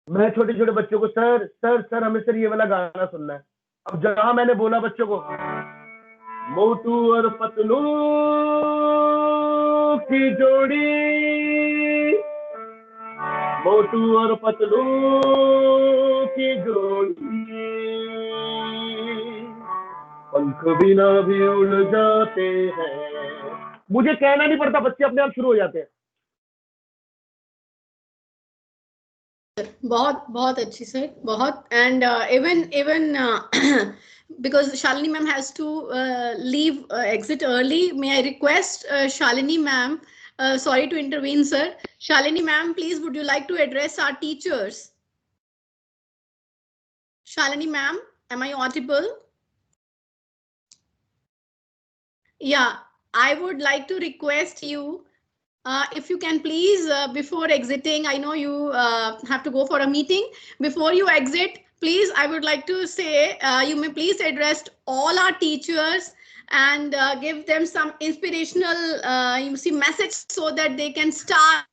S4: मैं छोटे छोटे बच्चों को सर सर सर हमें सर ये वाला गाना सुनना है। अब जहां मैंने बोला बच्चों को मोटू और पतलू की जोड़ी, मोटू और पतलू की जोड़ी, पंख बिना भी उड़ जाते हैं। मुझे कहना नहीं पड़ता, बच्चे अपने आप शुरू हो जाते हैं।
S2: बहुत बहुत अच्छी सर, बहुत। And even because Shalini ma'am has to leave, exit early, may I request Shalini ma'am, sorry to intervene sir, Shalini ma'am, please would you like to address our teachers? Shalini ma'am, am I audible? Yeah, I would like to request you, if you can please, before exiting, I know you have to go for a meeting. Before you exit, please, I would like to say, you may please address all our teachers and give them some inspirational, message so that they can start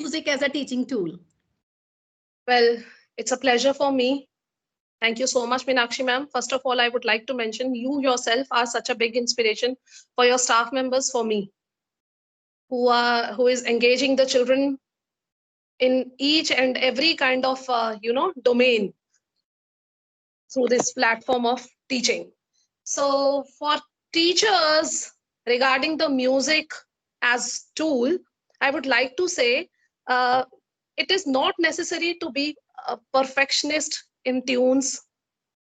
S2: music as a teaching tool.
S1: Well, it's a pleasure for me. Thank you so much, Meenakshi ma'am. First of all, I would like to mention you yourself are such a big inspiration for your staff members, for me, who is engaging the children in each and every kind of domain through this platform of teaching. So for teachers, regarding the music as tool, I would like to say it is not necessary to be a perfectionist in tunes.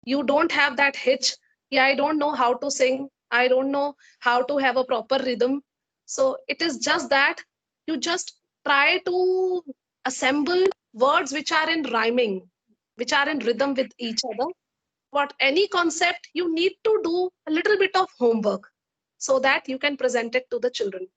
S1: You don't have that hitch. Yeah, I don't know how to sing. I don't know how to have a proper rhythm. So it is just that you just try to assemble words which are in rhyming, which are in rhythm with each other. What any concept, you need to do a little bit of homework so that you can present it to the children.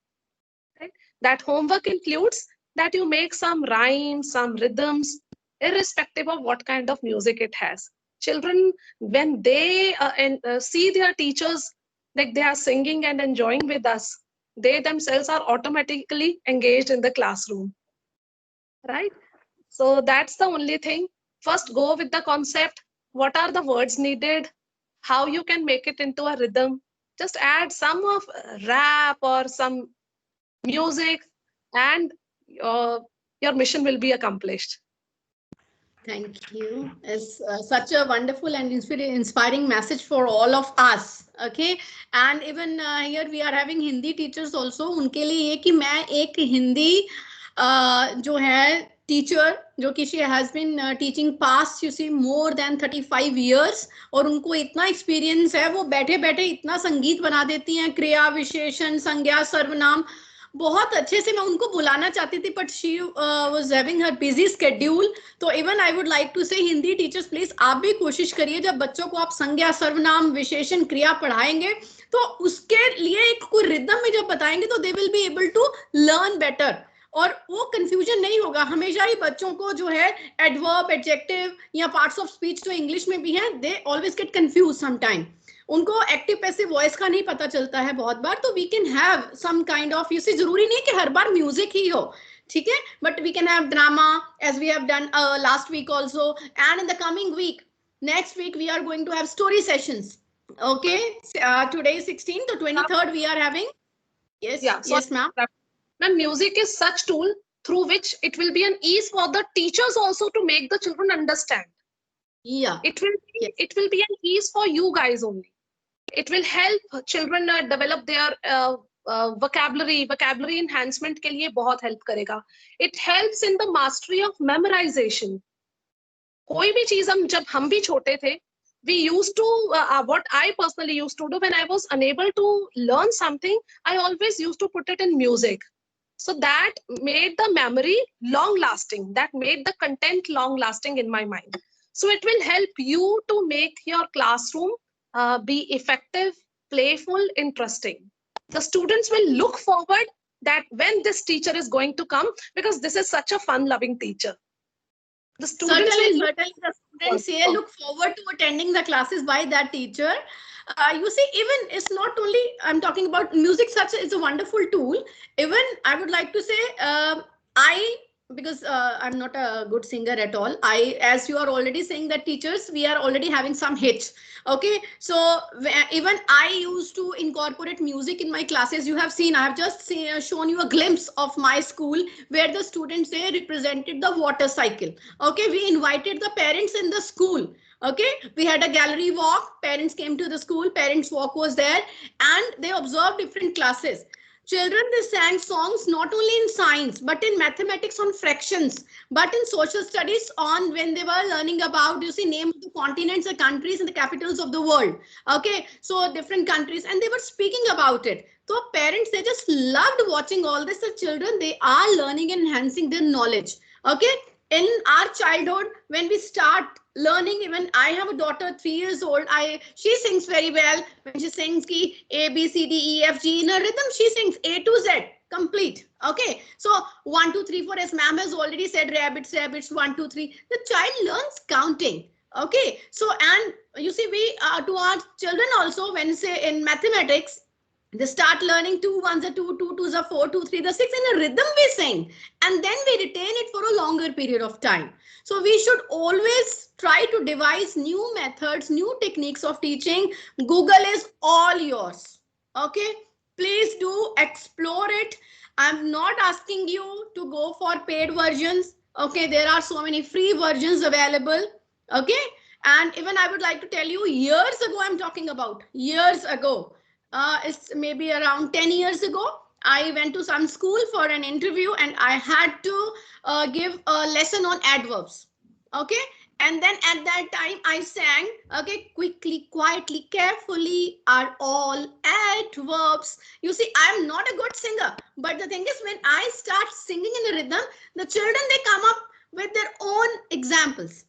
S1: Right? That homework includes that you make some rhymes, some rhythms, irrespective of what kind of music it has. Children, when they see their teachers like they are singing and enjoying with us, they themselves are automatically engaged in the classroom, right? So that's the only thing. First, go with the concept. What are the words needed? How you can make it into a rhythm? Just add some of rap or some music, and your mission will be accomplished.
S2: Thank you. It's such a wonderful and inspiring message for all of us. Okay, and even here we are having Hindi teachers also. उनके लिए ये कि मैं एक हिंदी जो है teacher जो कि she has been teaching past you see more than 35 years और उनको इतना एक्सपीरियंस है, वो बैठे बैठे इतना संगीत बना देती हैं, क्रिया विशेषण संज्ञा सर्वनाम बहुत अच्छे से। मैं उनको बुलाना चाहती थी but she was having her busy schedule. तो even I would like to say Hindi teachers please आप भी कोशिश करिए, जब बच्चों को आप संज्ञा सर्वनाम विशेषण क्रिया पढ़ाएंगे तो उसके लिए एक कोई रिदम में जब बताएंगे तो they will be able to learn better, और वो कंफ्यूजन नहीं होगा। हमेशा ही बच्चों को जो है एडवर्ब एडजेक्टिव या पार्ट्स ऑफ स्पीच जो इंग्लिश में भी हैं they always get confuse sometime, उनको एक्टिव पैसिव वॉइस का नहीं पता चलता है बहुत बार। तो we can have some kind of you see, जरूरी नहीं कि हर बार म्यूजिक ही हो, ठीक है, but we can have drama as we have done last week also, and in the coming week next week we are going to have story sessions. Okay, today is 16th, the 23rd we are having. Yes,
S1: Yeah, so
S2: yes, ma'am.
S1: Ma'am, music is such tool through which it will be an ease for the teachers also to make the children understand.
S2: Yeah,
S1: It will be an ease for you guys only. It will help children develop their vocabulary enhancement के लिए बहुत help करेगा. It helps in the mastery of memorization. कोई भी चीज जब हम भी छोटे थे, we used to what I personally used to do when I was unable to learn something, I always used to put it in music. So that made the memory long lasting, that made the content long lasting in my mind. So it will help you to make your classroom be effective, playful, interesting. The students will look forward that when this teacher is going to come, because this is such a fun loving teacher. The students
S2: certainly the students here look forward to attending the classes by that teacher. You see, even it's not only I'm talking about music, such is a wonderful tool. Even I would like to say because I'm not a good singer at all. As you are already saying that teachers, we are already having some hits. Okay, so even I used to incorporate music in my classes. You have seen, I have just shown you a glimpse of my school where the students, they represented the water cycle. Okay, we invited the parents in the school. Okay, we had a gallery walk, parents came to the school, parents walk was there, and they observed different classes. Children, they sang songs not only in science, but in mathematics on fractions, but in social studies on when they were learning about, you see, name of the continents, the countries, and the capitals of the world. Okay, so different countries, and they were speaking about it. So parents, they just loved watching all this. The children, they are learning and enhancing their knowledge. Okay, in our childhood, when we start learning, even I have a daughter 3 years old, she sings very well. When she sings ki A B C D E F G in a rhythm, she sings A to Z complete. Okay, so 1 2 3 4, as ma'am has already said, rabbits 1 2 3, the child learns counting. Okay, so and you see, we to our children also, when say in mathematics, they start learning 2 1s are 2, 2 2s are 4, 2 3 the 6 in a rhythm we sing, and then we retain it for a longer period of time. So we should always try to devise new methods, new techniques of teaching. Google is all yours. Okay, please do explore it. I'm not asking you to go for paid versions. Okay, there are so many free versions available. Okay, and even I would like to tell you, years ago, I'm talking about years ago, it's maybe around 10 years ago, I went to some school for an interview and I had to give a lesson on adverbs. Okay, and then at that time I sang, okay, quickly, quietly, carefully are all adverbs. You see, I'm not a good singer, but the thing is, when I start singing in a rhythm, the children, they come up with their own examples,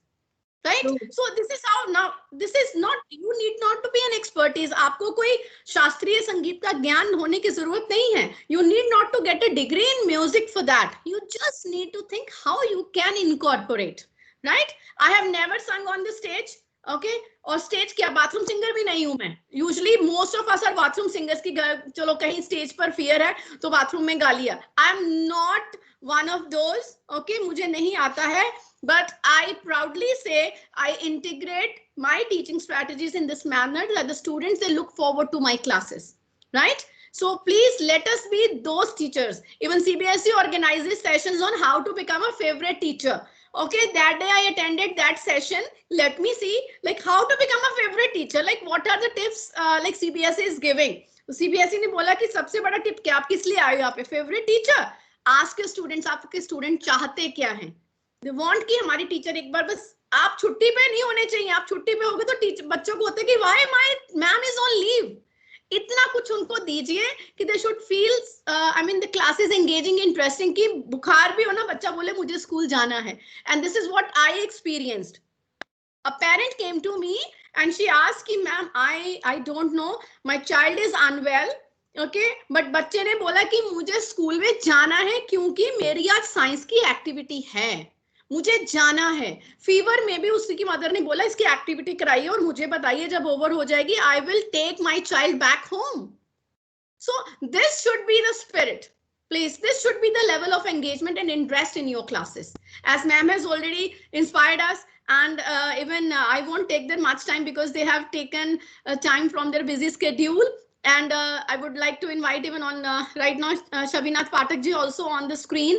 S2: right? So this is how, now this is not, you need not to be an expertise. आपको कोई शास्त्रीय संगीत का ज्ञान होने की जरूरत नहीं है. You need not to get a degree in music for that. You just need to think how you can incorporate, right? I have never sung on the stage. Okay, और स्टेज क्या, बाथरूम सिंगर भी नहीं हूं मैं. Usually most of us are bathroom singers की, चलो कहीं stage पर फियर है तो बाथरूम में गा लिया. I am not one of those. Okay, मुझे नहीं आता है. But I proudly say I integrate my teaching strategies in this manner that the students, they look forward to my classes, right? So please let us be those teachers. Even CBSE organizes sessions on how to become a favorite teacher. Okay, that day I attended that session. Let me see, like, how to become a favorite teacher. Like, what are the tips like CBSE is giving? CBSE ने बोला कि सबसे बड़ा tip क्या, आप किस लिए आए हो यहाँ पे, favourite teacher. Ask your students, आपके स्टूडेंट चाहते क्या हैं. दे वांट कि हमारी टीचर एक बार बस, आप छुट्टी पे नहीं होने चाहिए. आप छुट्टी पे होगे तो टीचर, बच्चों को होता है कि why my ma'am is on leave. इतना कुछ उनको दीजिए कि they should feel, I mean the class is engaging, interesting, कि बुखार भी हो ना, बच्चा बोले मुझे स्कूल जाना है. And this is what I experienced. A parent came to me and she asked कि ma'am I don't know, my child is unwell. Okay, but बच्चे ने बोला कि मुझे स्कूल में जाना है क्योंकि मेरी आज साइंस की एक्टिविटी है, मुझे जाना है. फीवर में भी उसकी मदर ने बोला इसकी एक्टिविटी कराइए और मुझे बताइए जब ओवर हो जाएगी, I will take my child back home. So this should be the spirit. Please, this should be the level of engagement and interest in your classes. As ma'am has already inspired us, and even I won't take them much time because they have taken time from their busy schedule. And I would like to invite even on right now Shabinath Pathak ji also on the screen.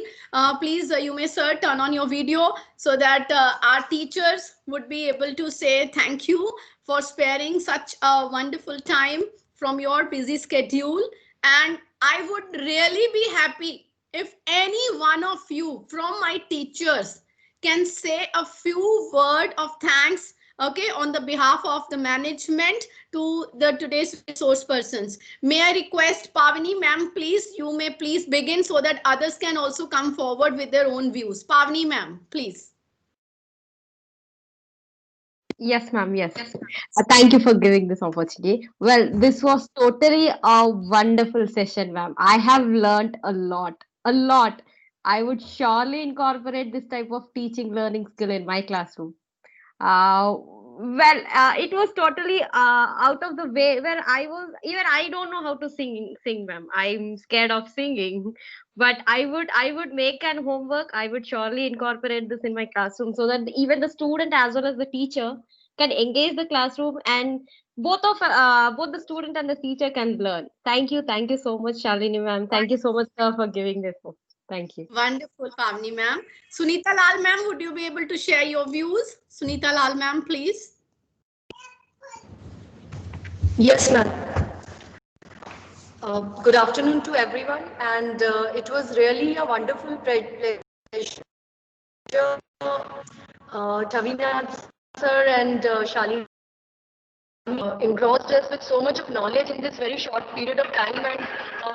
S2: Please, you may sir turn on your video so that our teachers would be able to say thank you for sparing such a wonderful time from your busy schedule. And I would really be happy if any one of you from my teachers can say a few words of thanks, okay, on the behalf of the management to the today's resource persons. May I request Pavani ma'am, please, you may please begin so that others can also come forward with their own views. Pavani ma'am, please.
S8: Yes, ma'am. Yes. Thank you for giving this opportunity. Well, this was totally a wonderful session, ma'am. I have learned a lot, a lot. I would surely incorporate this type of teaching learning skill in my classroom. It was totally out of the way where I don't know how to sing, ma'am. I'm scared of singing, but I would make an homework. I would surely incorporate this in my classroom so that even the student as well as the teacher can engage the classroom, and both the student and the teacher can learn. Thank you so much, Shalini ma'am. Thank you so much, sir, for giving this. Thank you.
S2: Wonderful, Pavni ma'am. Sunita Lal ma'am, would you be able to share your views? Sunita Lal ma'am, please.
S6: Yes, ma'am. Good afternoon to everyone, and it was really a wonderful pleasure. Tavina sir and Shalini engrossed us with so much of knowledge in this very short period of time, and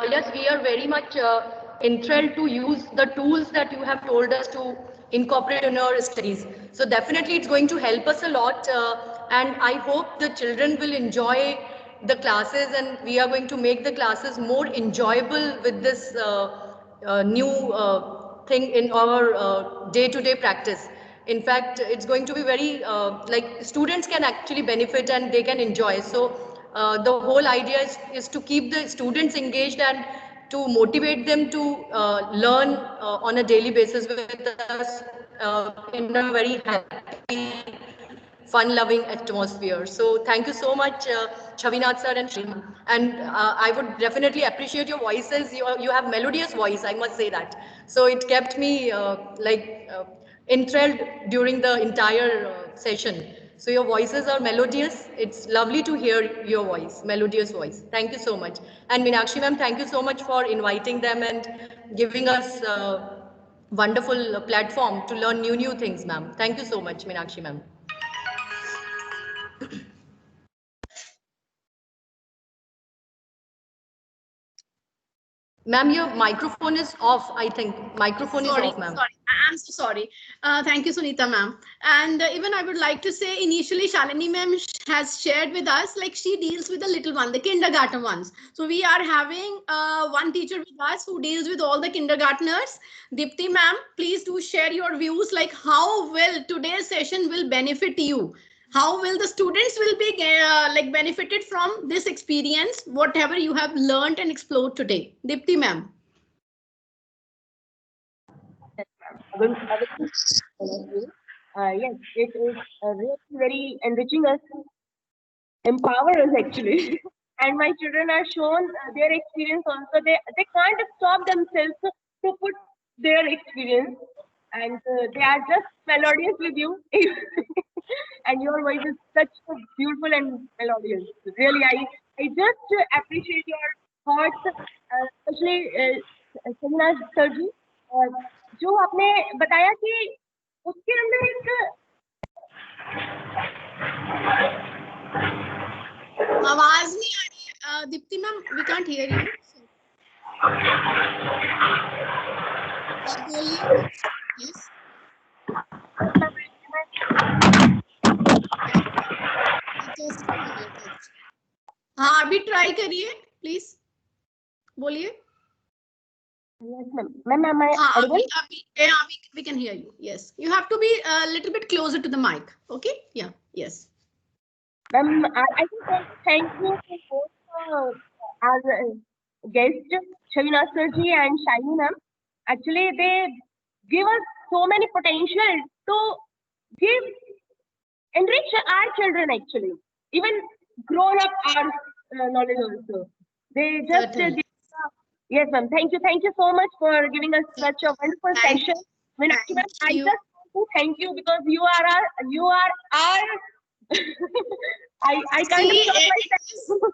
S6: yes, we are very much enthralled to use the tools that you have told us to incorporate in our studies. So definitely it's going to help us a lot, and I hope the children will enjoy the classes, and we are going to make the classes more enjoyable with this new thing in our day-to-day practice. In fact, it's going to be very like students can actually benefit and they can enjoy. So the whole idea is to keep the students engaged and to motivate them to learn on a daily basis with us in a very happy fun-loving atmosphere. So thank you so much, Chavinath sir and Shrima. And I would definitely appreciate your voices. You have melodious voice, I must say that. So it kept me enthralled during the entire session. So your voices are melodious. It's lovely to hear your voice, melodious voice. Thank you so much. And Meenakshi ma'am, thank you so much for inviting them and giving us wonderful platform to learn new things, ma'am. Thank you so much, Meenakshi ma'am. Ma'am, your microphone is off, I think. Microphone is off, ma'am.
S2: Sorry, I'm so sorry. Thank you, Sunita ma'am. And even I would like to say, initially, Shalini ma'am has shared with us, like she deals with the little one, the kindergarten ones. So we are having one teacher with us who deals with all the kindergartners. Dipti ma'am, please do share your views, like how will today's session will benefit you. How will the students will be like benefited from this experience, whatever you have learned and explored today. Dipti ma'am.
S9: Yes, it is really very enriching us, empower us actually. And my children are shown their experience also. They can't stop themselves to put their experience, and they are just melodious with you. And your voice is such a beautiful and melodious. Really, I just appreciate your thoughts, especially Samina sir जी, जो आपने बताया कि उसके अंदर एक
S2: आवाज नहीं आ रही Deepti ma'am we can't hear you बोलिए यस हाँ अभी ट्राई करिए प्लीज बोलिए
S9: Yes, ma'am. Am I audible?
S2: We can hear you. Yes, you have to be a little bit closer to the mic. Okay. Yeah. Yes.
S9: Ma'am, I think thank you for both our guests, Shavina Sirji and Shiny ma'am. Actually, they give us so many potential to give enrich our children. Actually, even grown up our knowledge also. They just give. Yes, ma'am. Thank you so much for giving us such a wonderful session. Meenakshi ma'am, I just want to thank you because you are our I can't stop myself.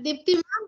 S2: Dipti ma'am,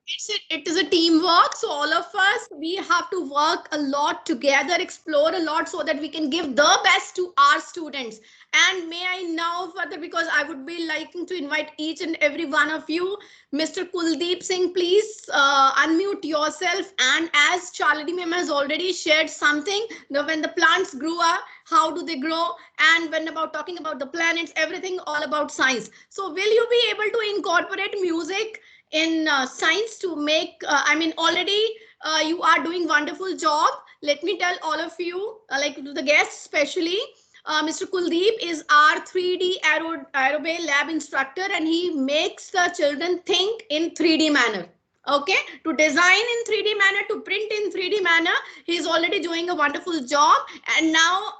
S2: it is a teamwork. So all of us, we have to work a lot together, explore a lot so that we can give the best to our students. And may I now further, because I would be liking to invite each and every one of you, Mr. Kuldeep Singh, please unmute yourself. And as Shalini ma'am has already shared something, when the plants grew up, how do they grow? And when about talking about the planets, everything all about science. So will you be able to incorporate music in science to make, I mean, already you are doing wonderful job. Let me tell all of you, like to the guests especially, Mr. Kuldeep is our 3D Aerobay lab instructor, and he makes the children think in 3D manner. Okay, to design in 3D manner, to print in 3D manner. He's already doing a wonderful job, and now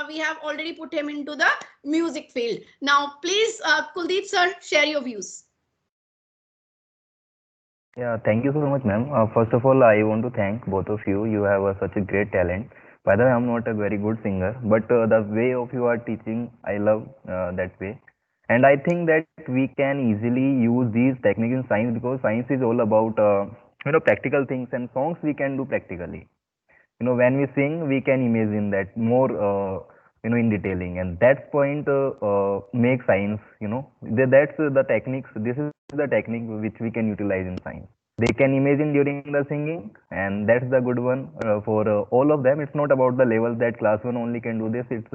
S2: we have already put him into the music field. Now, please, Kuldeep sir, share your views.
S10: Yeah, thank you so much, ma'am. First of all, I want to thank both of you. You have such a great talent. By the way, I'm not a very good singer, but the way of you are teaching, I love that way. And I think that we can easily use these techniques in science because science is all about practical things, and songs we can do practically. When we sing, we can imagine that more in detailing, and that point makes science. That's the techniques. This is the technique which we can utilize in science. They can imagine during the singing, and that's the good one for all of them. It's not about the level that class 1 only can do this. It's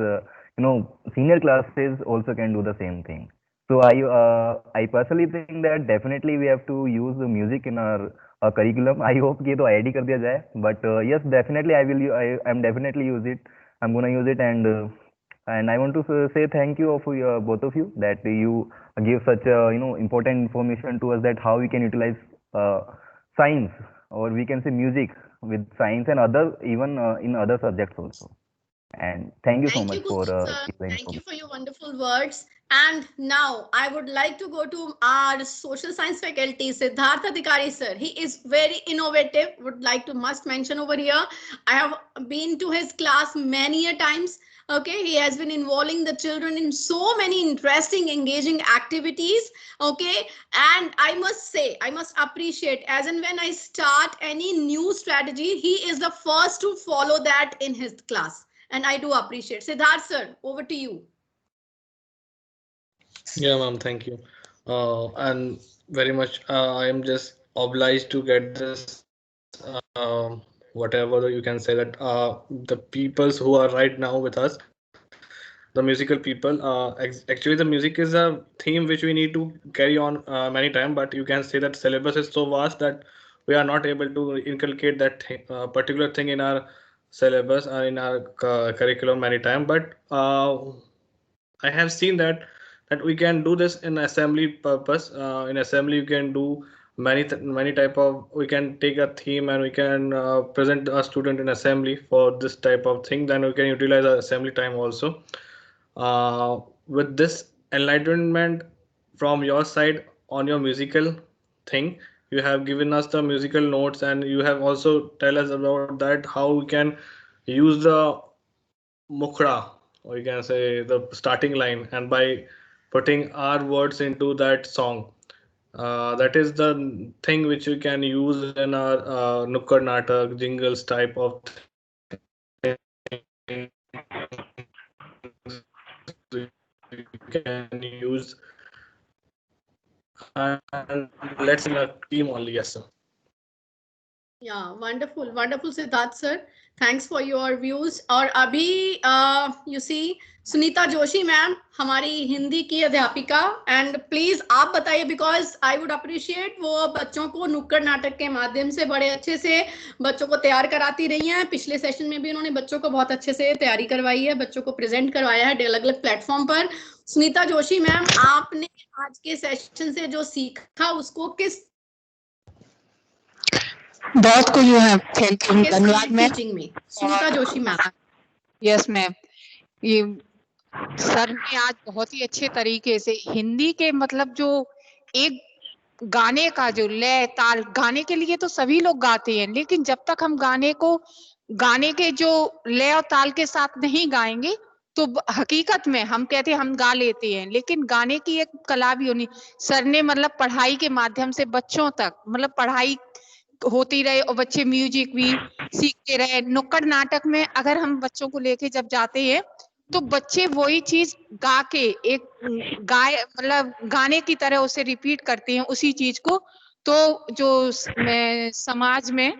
S10: senior classes also can do the same thing. So I personally think that definitely we have to use the music in our curriculum. I hope ये तो add ही कर दिया जाए. But yes, definitely I'm definitely use it. I'm gonna use it, and I want to say thank you of both of you that you give such important information to us that how we can utilize science, or we can say music with science and other even in other subjects also. And thank you so much for
S2: Thank you for your wonderful words. And now I would like to go to our social science faculty, Siddharth Adhikari sir. He is very innovative. Would like to must mention over here. I have been to his class many a times. Okay, he has been involving the children in so many interesting, engaging activities. Okay, and I must say, I must appreciate, as and when I start any new strategy, he is the first to follow that in his class. And I do appreciate. Siddharth sir, over to you.
S11: Yeah, ma'am, thank you. And very much, I am just obliged to get this, whatever you can say that the peoples who are right now with us, the musical people, actually the music is a theme which we need to carry on many times, but you can say that syllabus is so vast that we are not able to inculcate that particular thing in our syllabus or in our curriculum many times. But I have seen that we can do this in assembly purpose. In assembly, you can do many type of. We can take a theme and we can present a student in assembly for this type of thing. Then we can utilize our assembly time also. With this enlightenment from your side on your musical thing, you have given us the musical notes and you have also tell us about that how we can use the mukhra, or you can say the starting line, and by putting our words into that song, that is the thing which you can use in our nukkad natak jingles type of you can use, and let's in a team only. Yes, sir.
S2: Yeah, wonderful, wonderful, Siddharth sir. Thanks for your views. और अभी you see Sunita Joshi ma'am हमारी हिंदी की अध्यापिका, and please आप बताइए, because I would appreciate, वो बच्चों को नुक्कड़ नाटक के माध्यम से बड़े अच्छे से बच्चों को तैयार कराती रही हैं. पिछले सेशन में भी उन्होंने बच्चों को बहुत अच्छे से तैयारी करवाई है, बच्चों को प्रेजेंट करवाया है अलग अलग प्लेटफॉर्म पर. सुनीता जोशी मैम, आपने आज के सेशन से जो सीखा उसको किस
S12: बहुत कुछ है. थैंक यू,
S2: किस
S12: धन्यवाद मैम.
S2: टीचिंग में? Sunita Joshi ma'am.
S12: Yes ma'am, ये सर ने आज बहुत ही अच्छे तरीके से हिंदी के मतलब जो एक गाने का जो लय ताल, गाने के लिए तो सभी लोग गाते हैं, लेकिन जब तक हम गाने को गाने के जो लय और ताल के साथ नहीं गाएंगे तो हकीकत में हम कहते हैं हम गा लेते हैं, लेकिन गाने की एक कला भी होनी. सर ने मतलब पढ़ाई के माध्यम से बच्चों तक मतलब पढ़ाई होती रहे और बच्चे म्यूजिक भी सीखते रहे. नुक्कड़ नाटक में अगर हम बच्चों को लेके जब जाते हैं तो बच्चे वही चीज गा के एक मतलब गाने की तरह उसे रिपीट करते हैं उसी चीज को. तो जो समाज में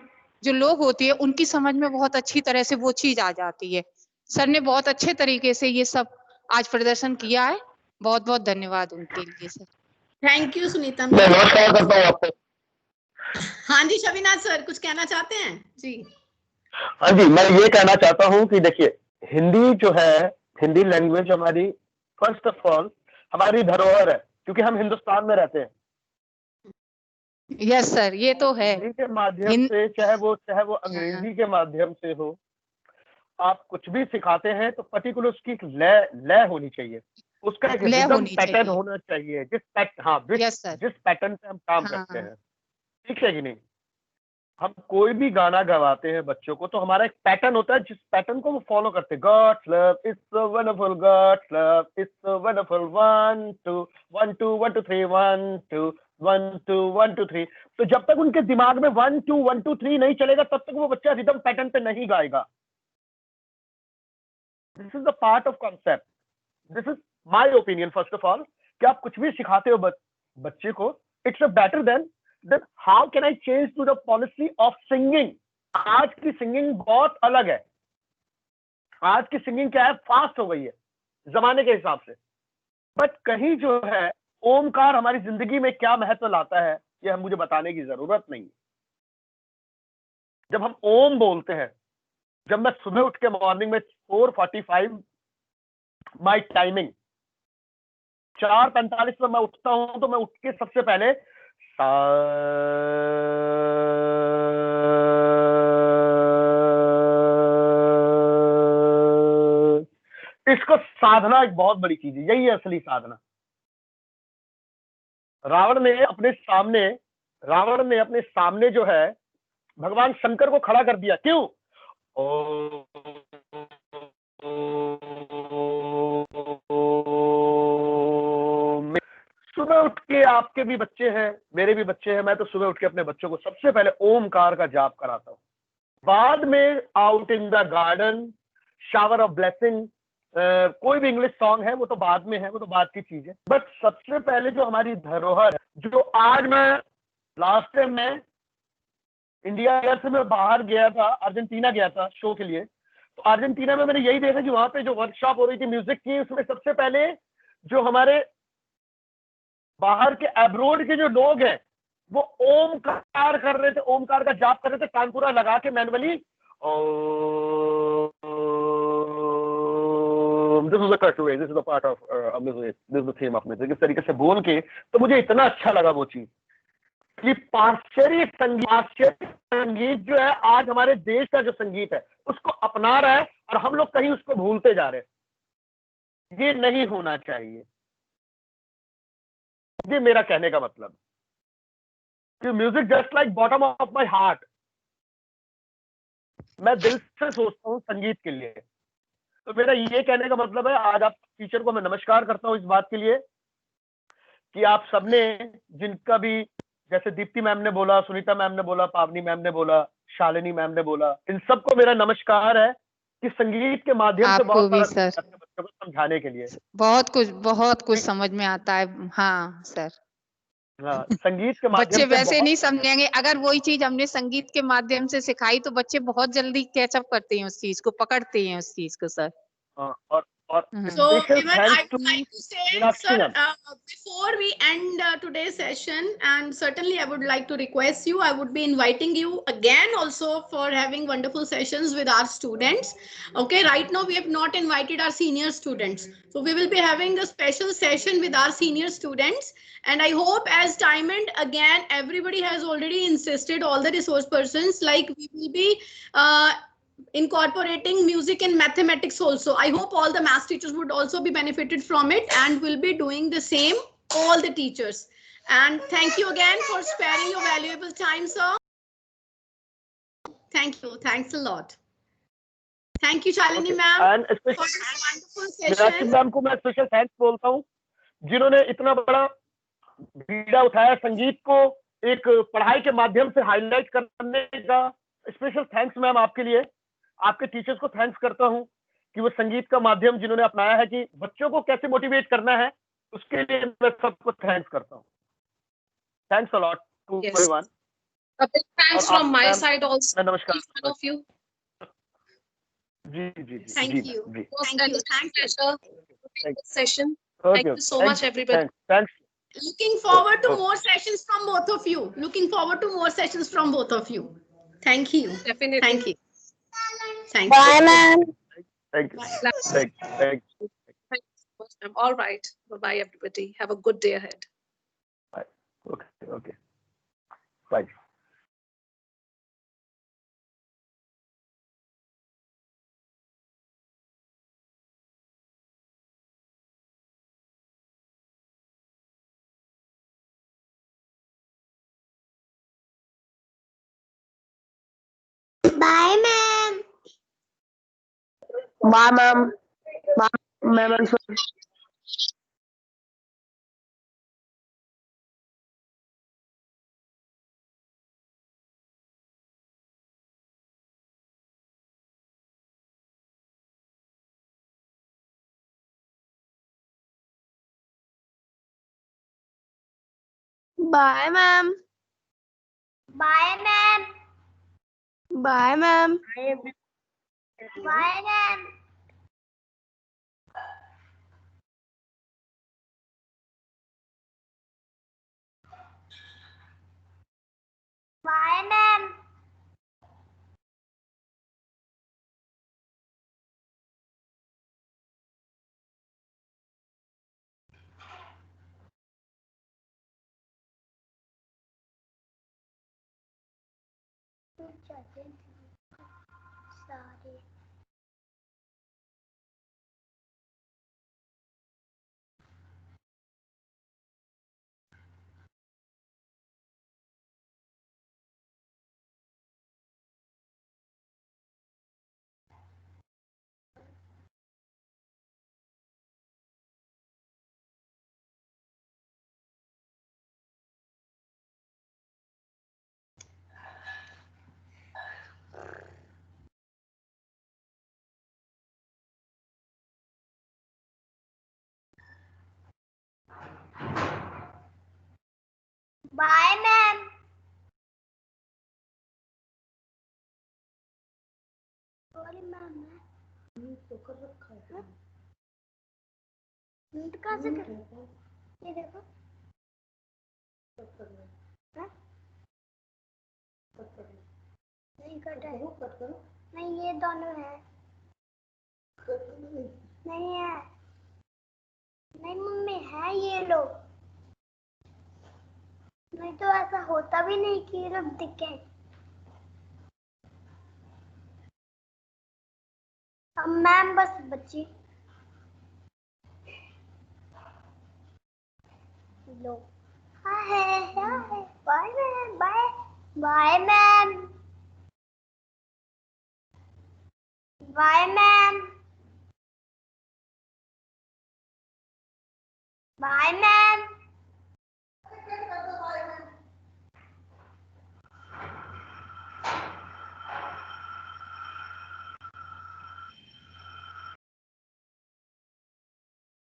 S12: जो लोग होते हैं उनकी समझ में बहुत अच्छी तरह से वो चीज आ जाती है. सर ने बहुत अच्छे तरीके से ये सब आज प्रदर्शन किया है. बहुत बहुत धन्यवाद उनके लिए सर.
S2: थैंक यू सुनीता
S4: मैं
S2: मैम.
S4: नमस्कार करता हूँ आपको.
S2: हाँ जी शविनाथ सर, कुछ कहना चाहते हैं जी?
S4: हाँ जी, मैं ये कहना चाहता हूँ कि देखिए, हिंदी जो है, हिंदी लैंग्वेज हमारी फर्स्ट ऑफ ऑल हमारी धरोहर है, क्योंकि हम हिंदुस्तान में रहते हैं.
S12: यस सर, ये तो है.
S4: हिंदी के माध्यम से चाहे वो अंग्रेजी के माध्यम से हो, आप कुछ भी सिखाते हैं तो पर्टिकुलर उसकी एक लय होनी चाहिए, उसका एक रिदम पैटर्न होना चाहिए, जिस पैटर्न पे हम काम करते हैं. ठीक है कि नहीं? हम कोई भी गाना गवाते हैं बच्चों को तो हमारा एक पैटर्न होता है, जिस पैटर्न को वो फॉलो करते हैं. God's love is so wonderful, God's love is so wonderful, 1 2 1 2 1 2 3 1 2 1 2 1 2 3. तो जब तक उनके दिमाग में 1 2 1 2 3 नहीं चलेगा तब तक वो बच्चा रिदम पैटर्न पे नहीं गाएगा. This is the part of concept. This is my opinion first of all, कि आप कुछ भी सिखाते हो बच्चे को, it's a better then then how can I change to the policy of singing. आज की सिंगिंग बहुत अलग है. आज की सिंगिंग क्या है, फास्ट हो गई है जमाने के हिसाब से. बट कहीं जो है ओमकार हमारी जिंदगी में क्या महत्व लाता है ये मुझे बताने की जरूरत नहीं है. जब हम ओम बोलते हैं, जब मैं सुबह उठ के मॉर्निंग में 4:45 माई टाइमिंग, 4:45 में मैं उठता हूं, तो मैं उठ के सबसे पहले इसको साधना एक बहुत बड़ी चीज है, यही है असली साधना। रावण ने अपने सामने जो है भगवान शंकर को खड़ा कर दिया। क्यों? सुबह उठ के आपके भी बच्चे हैं, मेरे भी बच्चे हैं, मैं तो सुबह उठ के अपने बच्चों को सबसे पहले ओमकार का जाप कराता हूँ, बाद में out in the garden, shower of blessing, कोई भी इंग्लिश सॉन्ग है वो तो बाद में है, वो तो बाद की चीज है। बट सबसे पहले जो हमारी धरोहर है, जो आज मैं लास्ट टाइम में इंडिया से मैं बाहर गया था, अर्जेंटीना गया था शो के लिए, तो अर्जेंटीना में मैंने यही देखा कि वहां पे जो वर्कशॉप हो रही थी म्यूजिक की, उसमें सबसे पहले जो हमारे बाहर के अब्रोड के जो लोग हैं वो ओमकार कर रहे थे, ओमकार का जाप कर रहे थे, कानपुरा लगा के manually. This is the cut way, this is the part of music, this is the theme of music, इस तरीके से बोल के, तो मुझे इतना अच्छा लगा वो चीज कि पाश्चात्य संगीत जो है आज हमारे देश का जो संगीत है उसको अपना रहा है और हम लोग कहीं उसको भूलते जा रहे हैं। ये नहीं होना चाहिए, ये मेरा कहने का मतलब कि music just like bottom of my heart, मैं दिल से सोचता हूँ संगीत के लिए। तो मेरा ये कहने का मतलब है, आज आप टीचर को मैं नमस्कार करता हूँ इस बात के लिए कि आप सबने, जिनका भी, जैसे दीप्ति मैम ने बोला, सुनीता मैम ने बोला, पावनी मैम ने बोला, शालिनी मैम ने बोला, इन सबको मेरा नमस्कार है कि संगीत के माध्यम से
S12: आपको
S4: बहुत
S12: भी
S4: सारा
S12: सर,
S4: बच्चों को समझाने के लिए
S12: बहुत कुछ समझ में आता है। हाँ सर,
S4: हाँ, संगीत के माध्यम
S12: बच्चे
S4: से
S12: वैसे
S4: बहुत,
S12: नहीं समझेंगे, अगर वही चीज हमने संगीत के माध्यम से सिखाई तो बच्चे बहुत जल्दी कैचअप करते हैं, उस चीज को पकड़ते हैं, उस चीज को सर।
S4: और
S2: So
S4: special
S2: even I
S4: thanks
S2: would
S4: to
S2: like to say,
S4: Meenakshi
S2: sir,
S4: ma'am.
S2: before we end today's session, and certainly I would like to request you, I would be inviting you again also for having wonderful sessions with our students. Okay, right now we have not invited our senior students. So we will be having a special session with our senior students. And I hope as time and again, everybody has already insisted, all the resource persons, like we will be incorporating music and mathematics also. I hope all the math teachers would also be benefited from it and will be doing the same, all the teachers. And thank you again for sparing your valuable time, sir. Thank you. Thanks a lot. Thank you, Shalini ma'am, for this wonderful
S4: Meenakshi
S2: session.
S4: Ma'am को मैं special thanks बोलता हूँ, जिन्होंने इतना बड़ा बीड़ा उठाया संगीत को एक पढ़ाई के माध्यम से हाईलाइट करने का। स्पेशल थैंक्स मैम आपके लिए, आपके टीचर्स को थैंक्स करता हूँ कि वो संगीत का माध्यम जिन्होंने अपनाया है कि बच्चों को कैसे मोटिवेट करना है, उसके लिए मैं सबको थैंक्स करता हूँ। Thanks a lot to
S1: Yes.
S4: Everyone.
S1: A big thanks
S4: और आप
S1: from my
S4: ma'am,
S1: side also,
S4: मैं नमस्कार
S1: each one of you.
S4: जी जी जी
S2: Thank
S4: जी
S2: you.
S4: जी।
S1: It was
S2: Thank you.
S1: a
S2: Thank you.
S1: pleasure to take this session.
S4: Okay,
S1: Thank you so much, everybody.
S4: Thanks.
S2: Looking forward to
S4: Okay.
S2: more sessions from both of you. Looking forward to more sessions from both of you. Thank you.
S1: Definitely.
S2: Thank you. Thank
S5: Bye,
S2: you.
S5: ma'am.
S4: Thank you,
S1: Thank
S4: thank
S1: Thank you so much, ma'am. All right. Bye-bye, everybody. Have a good day ahead.
S4: Okay okay bye.
S5: Bye, ma'am.
S9: Bye, ma'am. Bye, ma'am and sir.
S5: Bye, ma'am. Bye, ma'am. Bye, ma'am. Bye, ma'am. Bye, ma'am. Sorry. Bye ma'am. Sorry ma'am. Mute कहाँ से कर? ये देखो। हाँ? नहीं cut है। नहीं ये दोनों है। नहीं है। नहीं मम्मी है ये लो। नहीं तो ऐसा होता भी नहीं कि ये लोग दिखे। अब मैम बस बच्ची लो। हाँ है। Bye ma'am. Bye bye ma'am. Bye ma'am. Bye ma'am.